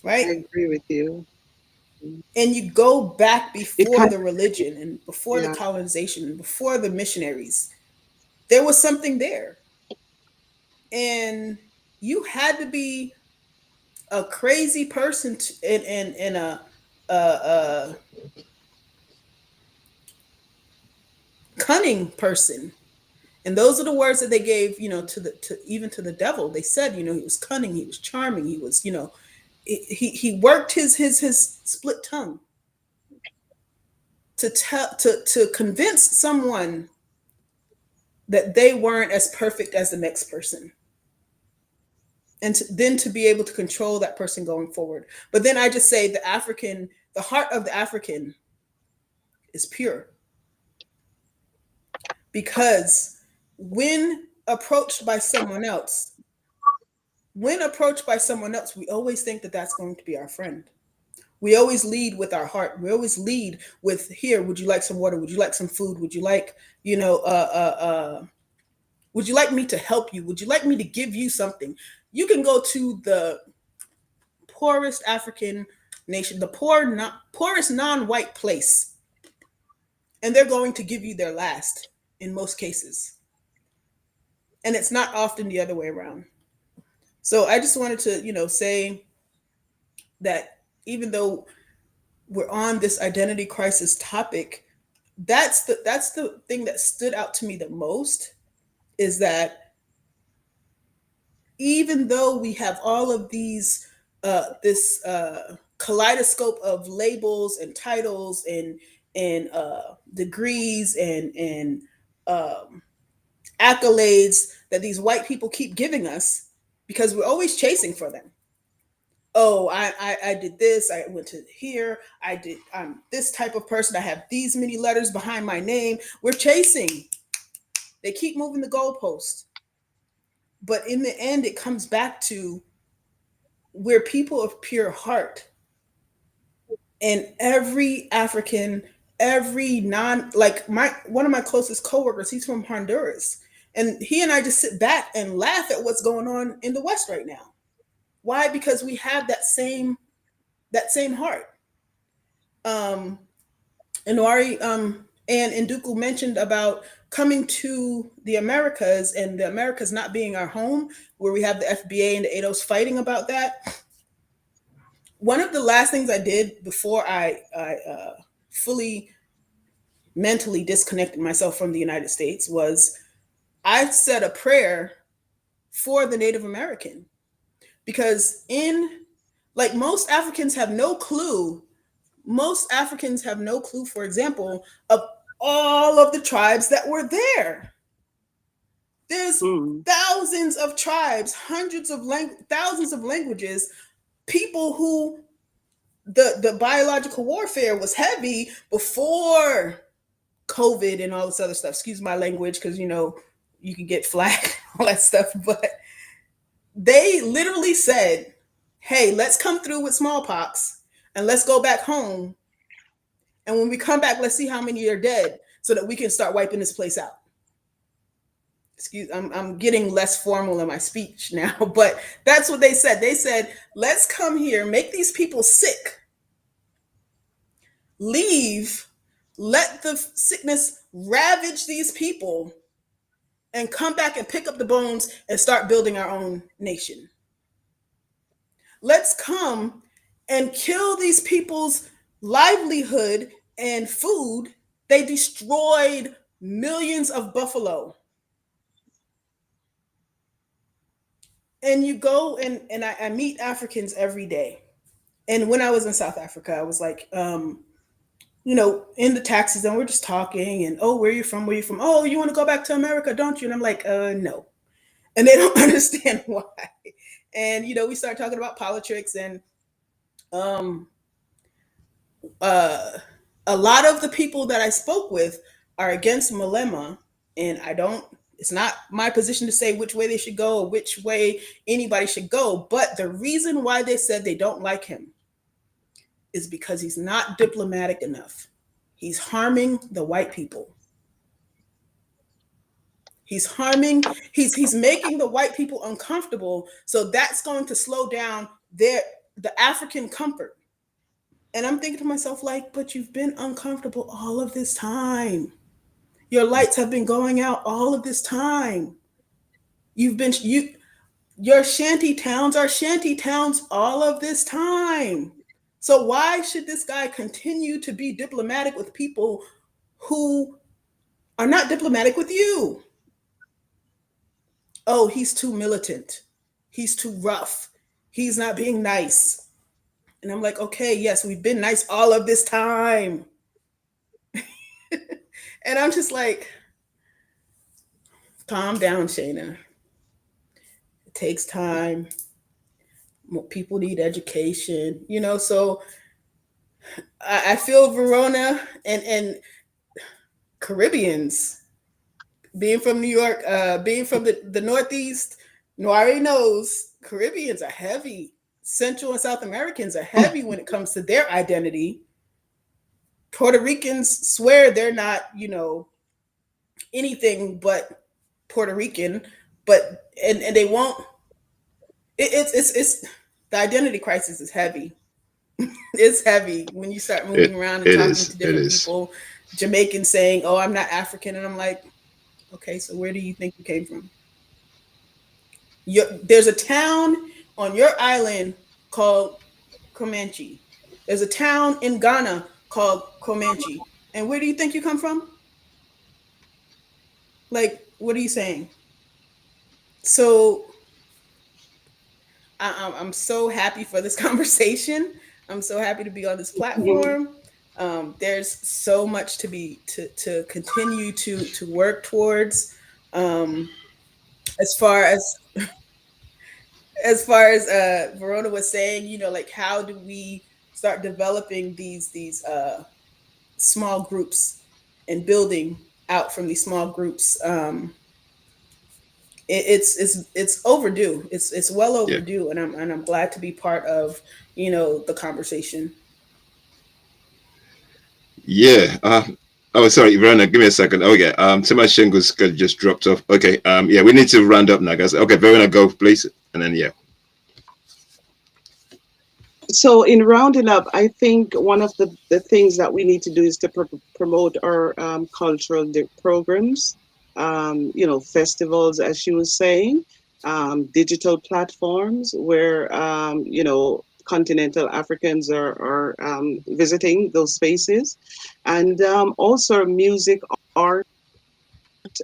right? I agree with you. And you go back before the religion and before the colonization and before the missionaries, there was something there. And you had to be a crazy person and a cunning person. And those are the words that they gave, even to the devil. They said, he was cunning, he was charming, he was, he worked his split tongue to convince someone that they weren't as perfect as the next person. And then to be able to control that person going forward. But then I just say the heart of the African is pure. Because when approached by someone else, when approached by someone else, we always think that that's going to be our friend. We always lead with our heart. We always lead with, here, would you like some water? Would you like some food? Would you like, would you like me to help you? Would you like me to give you something? You can go to the poorest African nation, the poorest non-white place, and they're going to give you their last in most cases. And it's not often the other way around. So I just wanted to, say that even though we're on this identity crisis topic, that's the thing that stood out to me the most, is that even though we have all of these this kaleidoscope of labels and titles and degrees and accolades that these white people keep giving us, because we're always chasing for them. Oh, I did this, I went to here, I'm this type of person, I have these many letters behind my name. We're chasing. They keep moving the goalpost. But in the end, it comes back to, we're people of pure heart. And every African, every one of my closest coworkers, he's from Honduras. And he and I just sit back and laugh at what's going on in the West right now. Why? Because we have that same heart. And Nwari and Nduku mentioned about coming to the Americas, and the Americas not being our home, where we have the FBA and the ADOS fighting about that. One of the last things I did before I fully mentally disconnected myself from the United States was I said a prayer for the Native American. Because most Africans have no clue. Most Africans have no clue, for example, of all of the tribes that were there. There's thousands of tribes, thousands of languages, people who the biological warfare was heavy before COVID and all this other stuff. Excuse my language, because you can get flagged, all that stuff. But they literally said, hey, let's come through with smallpox and let's go back home. And when we come back, let's see how many are dead so that we can start wiping this place out. I'm getting less formal in my speech now, but that's what they said. They said, let's come here, make these people sick, leave, let the sickness ravage these people, and come back and pick up the bones and start building our own nation. Let's come and kill these people's livelihood and food. They destroyed millions of buffalo. And you go and I meet Africans every day. And when I was in South Africa, I was like, in the taxis, and we're just talking, and, oh, where are you from? Where are you from? Oh, you want to go back to America, don't you? And I'm like, no. And they don't understand why. And, we start talking about politics, and a lot of the people that I spoke with are against Malema, and it's not my position to say which way they should go or which way anybody should go. But the reason why they said they don't like him is because he's not diplomatic enough. He's harming the white people. He's making the white people uncomfortable. So that's going to slow down the African comfort. And I'm thinking to myself, like, but you've been uncomfortable all of this time. Your lights have been going out all of this time. Your shanty towns are shanty towns all of this time. So why should this guy continue to be diplomatic with people who are not diplomatic with you? Oh, he's too militant. He's too rough. He's not being nice. And I'm like, okay, yes, we've been nice all of this time. And I'm just like, calm down, Shayna. It takes time. People need education, so I feel Verona and Caribbeans, being from New York, being from the Northeast, Noire knows Caribbeans are heavy. Central and South Americans are heavy when it comes to their identity. Puerto Ricans swear they're not, anything but Puerto Rican, but and they won't. It's the identity crisis is heavy. It's heavy when you start moving around and It talking is. to It different is. people. Jamaicans saying, "Oh, I'm not African," and I'm like, "Okay, so where do you think you came from?" There's a town on your island called Comanche. There's a town in Ghana called Comanche. And where do you think you come from? Like, what are you saying? So I'm so happy for this conversation. I'm so happy to be on this Mhm. platform. There's so much to continue to work towards. Um, as far as Verona was saying, like how do we start developing these small groups and building out from these small groups? It's overdue. It's well Yeah. overdue, and I'm glad to be part of the conversation. Yeah. Oh, sorry, Verona. Give me a second. Okay. Too Shingo's just dropped off. Okay. Yeah, we need to round up now, guys. Okay, Verona, go please, and then yeah. So in rounding up, I think one of the things that we need to do is to promote our cultural programs, festivals, as she was saying, digital platforms where, continental Africans are visiting those spaces, and also music, art,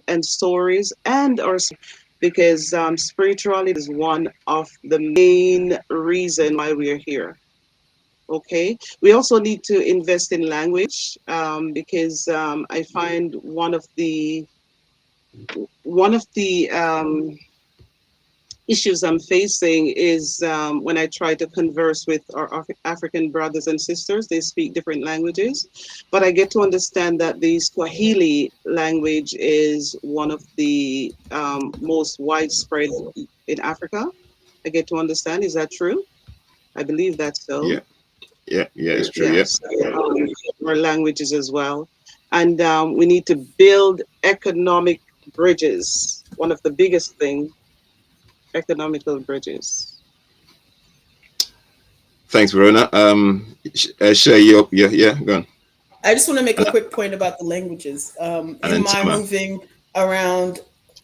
and stories, and our because spirituality is one of the main reason why we are here. Okay, we also need to invest in language, because I find one of the issues I'm facing is when I try to converse with our African brothers and sisters. They speak different languages, but I get to understand that the Swahili language is one of the most widespread in Africa. I get to understand. Is that true? I believe that's so. Yeah. Yeah. Yeah. It's true. Yeah. Yes, our languages as well. And we need to build economic bridges. One of the biggest thing, economical bridges. Thanks, Verona. Share you up. Yeah. Yeah. Go on. I just want to make a And, quick point about the languages. and In then my Tama. moving around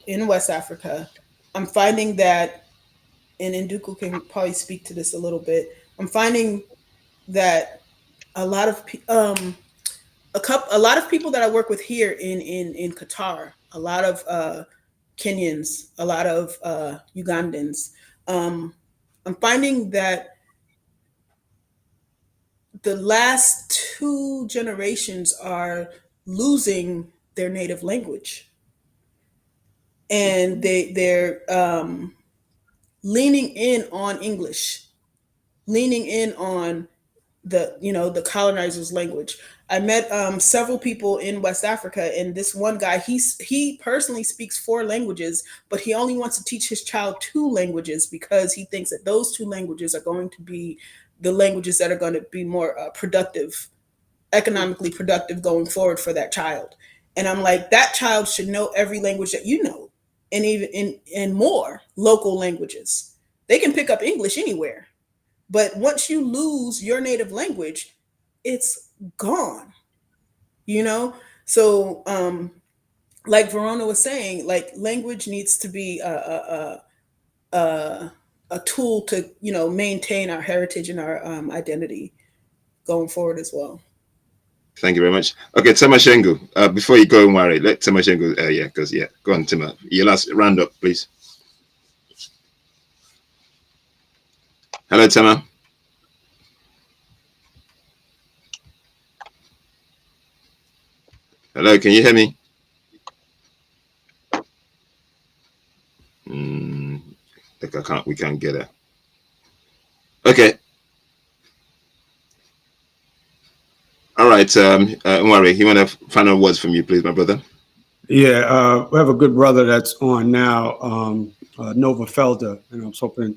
in West Africa, I'm finding that, and Nduku can probably speak to this a little bit. I'm finding that a lot of a lot of people that I work with here in Qatar, a lot of Kenyans, a lot of Ugandans. Um, I'm finding that the last two generations are losing their native language, and they're leaning in on English, leaning in on the colonizers' language. I met several people in West Africa, and this one guy, he personally speaks four languages, but he only wants to teach his child two languages because he thinks that those two languages are going to be the languages that are going to be more productive, economically productive going forward for that child. And I'm like, that child should know every language that you know, and even in more local languages. They can pick up English anywhere, but once you lose your native language, it's gone, you know? So, like Verona was saying, like language needs to be a tool to, maintain our heritage and our identity going forward as well. Thank you very much. Okay, Tama Shengu. Before you go and worry, let Tama Shengu. Yeah, because yeah, go on, Tama. Your last round up, please. Hello, Tama. Hello, can you hear me? Like I can't. We can't get her. Okay. All right. Umari, you want to final words from you, please, my brother? Yeah, we have a good brother that's on now. Nova Felder, and I was hoping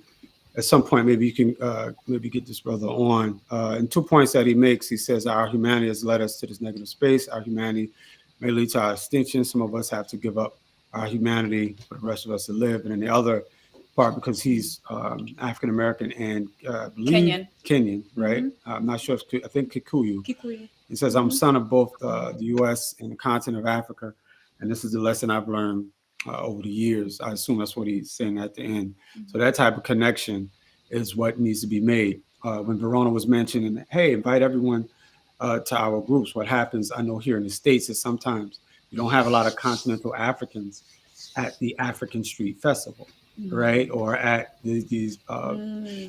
at some point maybe you can maybe get this brother on. And 2 points that he makes, he says our humanity has led us to this negative space. Our humanity may lead to our extinction. Some of us have to give up our humanity for the rest of us to live. And then the other part, because he's African American and I believe Kenyan, right? I'm not sure if I think Kikuyu. He says, I'm son of both the U.S. and the continent of Africa. And this is the lesson I've learned over the years. I assume that's what he's saying at the end. So that type of connection is what needs to be made. When Verona was mentioning, hey, invite everyone to our groups. What happens, I know here in the States, is sometimes you don't have a lot of continental Africans at the African Street Festival, right? Or at the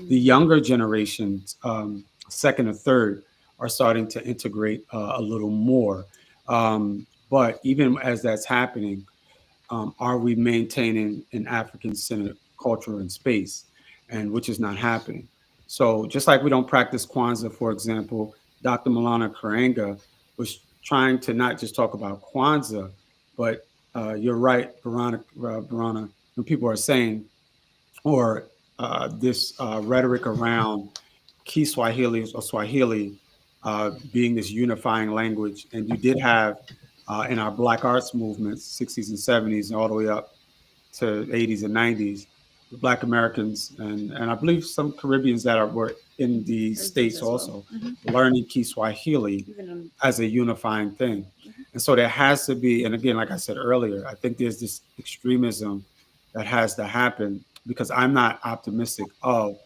younger generations, second or third, are starting to integrate a little more. But even as that's happening, are we maintaining an African-centered culture and space, and which is not happening. So just like we don't practice Kwanzaa, for example, Dr. Malana Karanga was trying to not just talk about Kwanzaa, but you're right, Veronica, when people are saying, or this rhetoric around Kiswahili or Swahili being this unifying language. And you did have in our Black arts movements, 60s and 70s, and all the way up to 80s and 90s, the Black Americans and I believe some Caribbeans that were in the States also, learning Kiswahili as a unifying thing. And so there has to be, and again, like I said earlier, I think there's this extremism that has to happen because I'm not optimistic of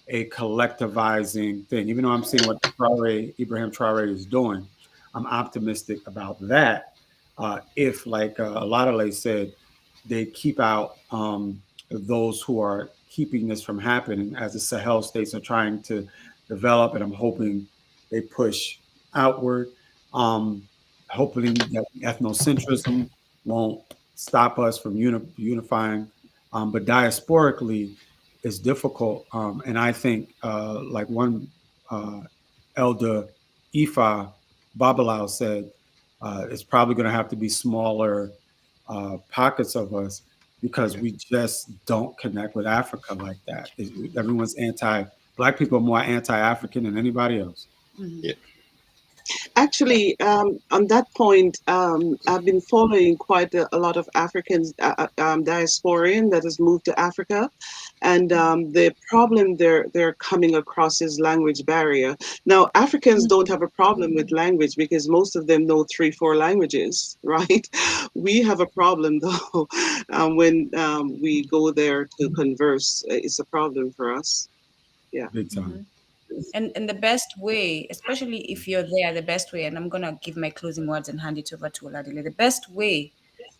a collectivizing thing. Even though I'm seeing what Ibrahim Traore is doing, I'm optimistic about that. If, like Aladale said, they keep out those who are keeping this from happening as the Sahel states are trying to develop, and I'm hoping they push outward. Hoping that ethnocentrism won't stop us from unifying. But diasporically, it's difficult. And I think, like one elder, Ifa Babalao said, it's probably going to have to be smaller pockets of us because we just don't connect with Africa like that. Everyone's Black people are more anti-African than anybody else. Yeah. Actually, on that point, I've been following quite a lot of Africans, diasporan that has moved to Africa, and the problem they're coming across is language barrier. Now, Africans don't have a problem with language because most of them know 3-4 languages, right? We have a problem though when we go there to converse. It's a problem for us. Yeah, big time. And the best way, especially if you're there, the best way, and I'm gonna give my closing words and hand it over to Oladile. The best way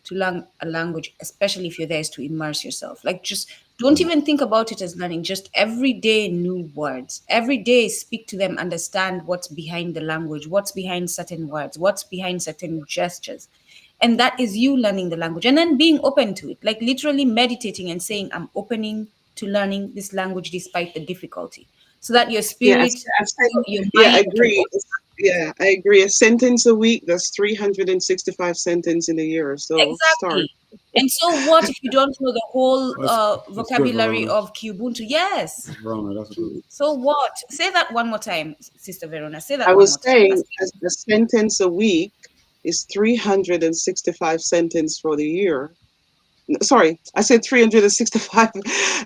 to learn a language, especially if you're there, is to immerse yourself. Like, just don't even think about it as learning. Just every day, new words. Every day, speak to them, understand what's behind the language, what's behind certain words, what's behind certain gestures. And that is you learning the language and then being open to it, like literally meditating and saying, I'm opening to learning this language despite the difficulty, so that your yeah, spirit, your yeah, I mind can agree. Yeah, I agree. A sentence a week, that's 365 sentences in a year. So start. exactly. And so what if you don't know the whole That's good, vocabulary Verona. of Kubuntu? Yes. Verona, that's good. So what? Say that one more time, Sister Verona. Say that I one was more time. saying a sentence a week is 365 sentences for the year. Sorry, I said 365.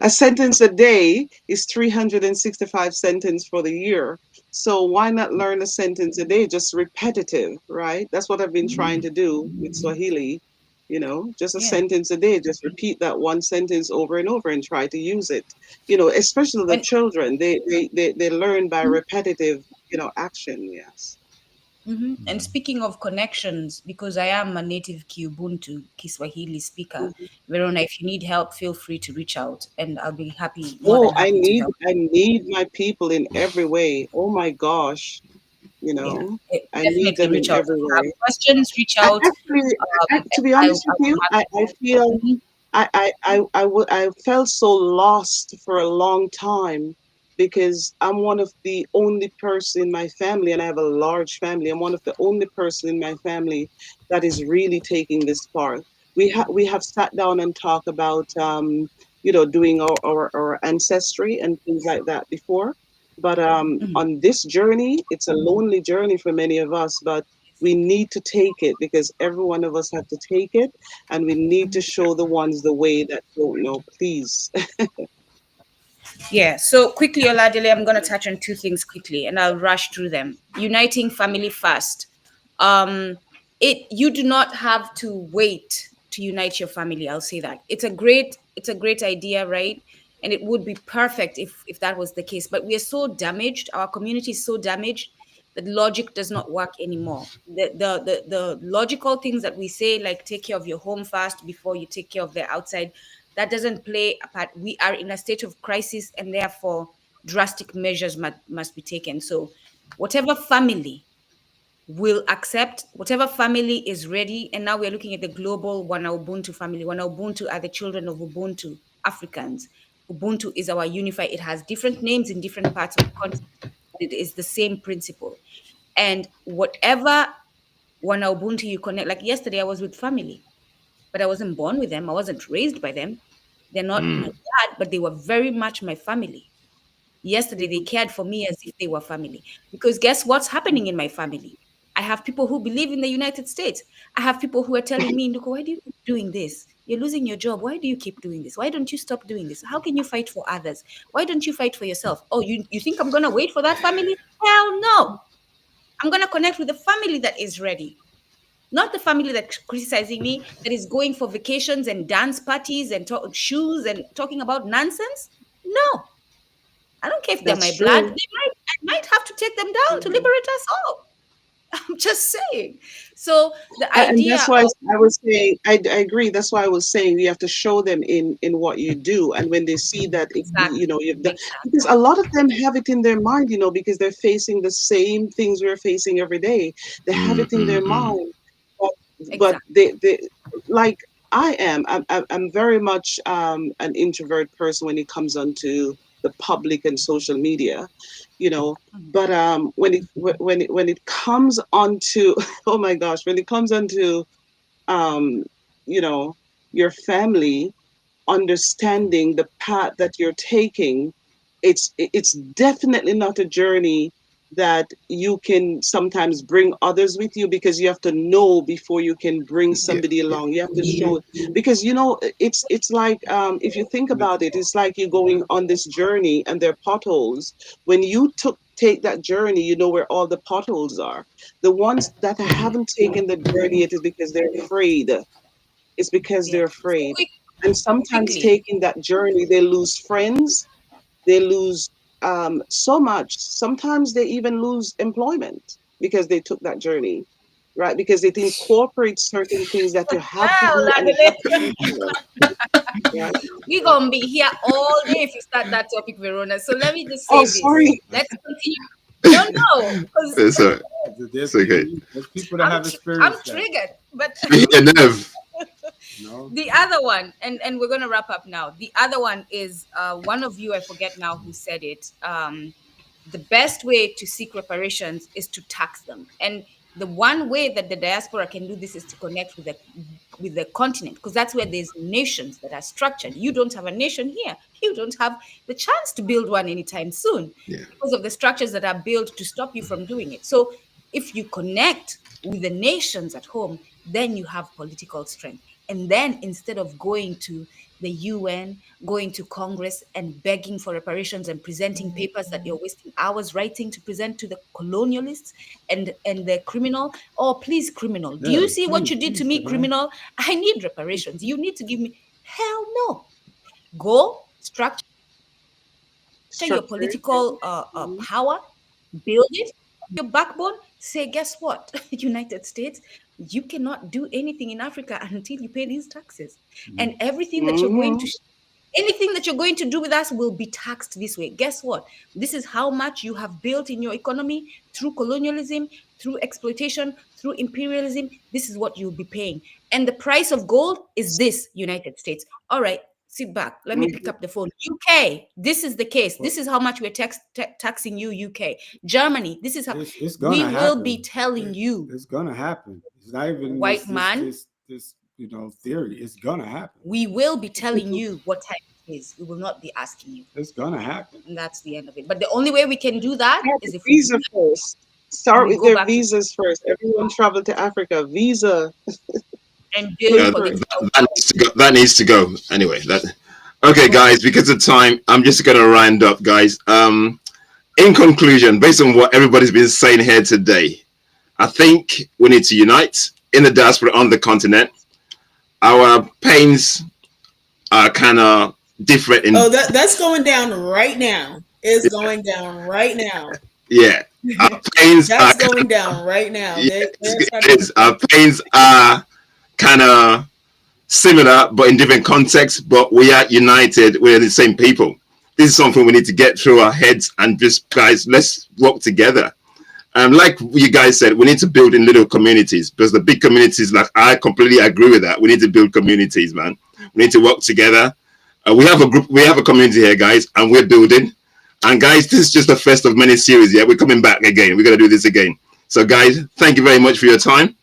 A sentence a day is 365 sentences for the year. So why not learn a sentence a day? Just repetitive, right? That's what I've been trying to do with Swahili. Just a Yeah. sentence a day. Just repeat that one sentence over and over and try to use it. Especially the And children, they learn by repetitive, action. Yes. and speaking of connections, because I am a native Kiubuntu Kiswahili speaker, Verona, if you need help, feel free to reach out, and I'll be more Oh, than I happy to need help. I need my people in every way. Oh my gosh, Yeah, I need definitely them in reach out. If every you have way. questions, reach I out. actually, to be I honest with will you, I feel have. I felt so lost for a long time because I'm one of the only person in my family, and I have a large family. I'm one of the only person in my family that is really taking this part. We have sat down and talked about doing our ancestry and things like that before. But on this journey, it's a lonely journey for many of us, but we need to take it because every one of us have to take it, and we need to show the ones the way that don't know, please. Yeah. So quickly, Oladile, I'm going to touch on two things quickly, and I'll rush through them. Uniting family first. Um, you do not have to wait to unite your family. I'll say that it's a great idea, right? And it would be perfect if that was the case. But we are so damaged. Our community is so damaged that logic does not work anymore. The logical things that we say, like take care of your home first before you take care of the outside, that doesn't play a part. We are in a state of crisis, and therefore drastic measures must be taken. So whatever family will accept, whatever family is ready, and now we're looking at the global Wana Ubuntu family. Wana Ubuntu are the children of Ubuntu, Africans. Ubuntu is our unified. It has different names in different parts of the continent, but it is the same principle. And whatever Wana Ubuntu you connect, like yesterday I was with family, but I wasn't born with them. I wasn't raised by them. They're not my dad, but they were very much my family. Yesterday, they cared for me as if they were family. Because guess what's happening in my family? I have people who believe in the United States. I have people who are telling me, Nduko, why do you keep doing this? You're losing your job. Why do you keep doing this? Why don't you stop doing this? How can you fight for others? Why don't you fight for yourself? Oh, you think I'm going to wait for that family? Hell no. I'm going to connect with the family that is ready. Not the family that's criticizing me, that is going for vacations and dance parties and shoes and talking about nonsense. No, I don't care if they're my That's blood. true. I might have to take them down to liberate us all. I'm just saying. So the And idea that's why of I was saying, I agree. That's why I was saying you have to show them in what you do, and when they see that exactly, you've done, exactly, because a lot of them have it in their mind, because they're facing the same things we're facing every day. They have it in their mind, but exactly. they like I am. I'm very much an introvert person when it comes onto the public and social media, you know. But when it comes onto oh my gosh, when it comes onto um, you know, your family, understanding the path that you're taking, it's definitely not a journey that you can sometimes bring others with you, because you have to know before you can bring somebody along. You have to show, because it's like, if you think about it, it's like you're going on this journey and there are potholes. When you take that journey, you know where all the potholes are. The ones that haven't taken the journey yet is because they're afraid. It's because Yeah. they're So afraid. And sometimes quickly, taking that journey, they lose friends, they lose so much. Sometimes they even lose employment because they took that journey, right? Because it incorporates certain things that you have to well, do and you have to Ladele, implement, right? we're gonna be here all day if you start that topic, Verona. So let me just Oh, say this. sorry. Let's continue. No, no, because It's, There's it's okay. people, there's people that have I'm experienced that. triggered. But Yeah, Nev. No, the other one, and we're going to wrap up now. The other one is one of you, I forget now who said it. The best way to seek reparations is to tax them. And the one way that the diaspora can do this is to connect with the continent, because that's where there's nations that are structured. You don't have a nation here. You don't have the chance to build one anytime soon Yeah. because of the structures that are built to stop you from doing it. So if you connect with the nations at home, then you have political strength. And then instead of going to the UN, going to Congress and begging for reparations and presenting papers that you're wasting hours writing to present to the colonialists and the criminal, oh, please, criminal, do yeah, you see what you did to please, me, man. criminal? I need reparations. You need to give me. Hell no. Go structure your Structure. political power, build it, your backbone. Say, guess what? United States, you cannot do anything in Africa until you pay these taxes. And everything that you're going Mm-hmm. to, anything that you're going to do with us will be taxed this way. Guess what? This is how much you have built in your economy through colonialism, through exploitation, through imperialism. This is what you'll be paying. And the price of gold is this, United States. All right, sit back. Let me pick Mm-hmm. up the phone. UK, this is the case. But This is how much we're taxing you, UK. Germany, this is how it's we gonna will be happen. telling you, It's gonna happen. It's not even white man, this theory. It's gonna happen. we will be telling you what time is. We will not be asking you. It's gonna happen. And that's the end of it. But the only way we can do that is if we Visa first. Start we with go their back to visas first. Everyone travel to Africa. Visa. and build for That needs to go. Anyway, that okay, guys. Because of time, I'm just gonna round up, guys. In conclusion, based on what everybody's been saying here today, I think we need to unite in the diaspora on the continent. Our pains are kind of different. That's going down right now. It's going down right now. Yeah, our pains That's going down right now. Yeah, it is. Our pains are kind of similar, but in different contexts. But we are united. We're the same people. This is something we need to get through our heads and just, guys, let's work together. Like you guys said, we need to build in little communities, because the big communities, like, I completely agree with that. We need to build communities, man. We need to work together. We have a group, we have a community here, guys, and we're building. And guys, this is just the first of many series. Yeah, we're coming back again. We're gonna do this again. So, guys, thank you very much for your time.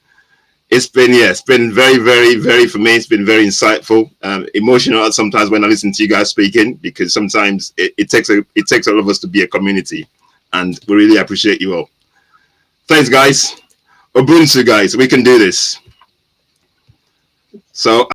It's been very, very, very, for me, it's been very insightful, emotional sometimes when I listen to you guys speaking, because sometimes it takes all of us to be a community, and we really appreciate you all. Thanks, guys. Ubuntu, guys, we can do this. So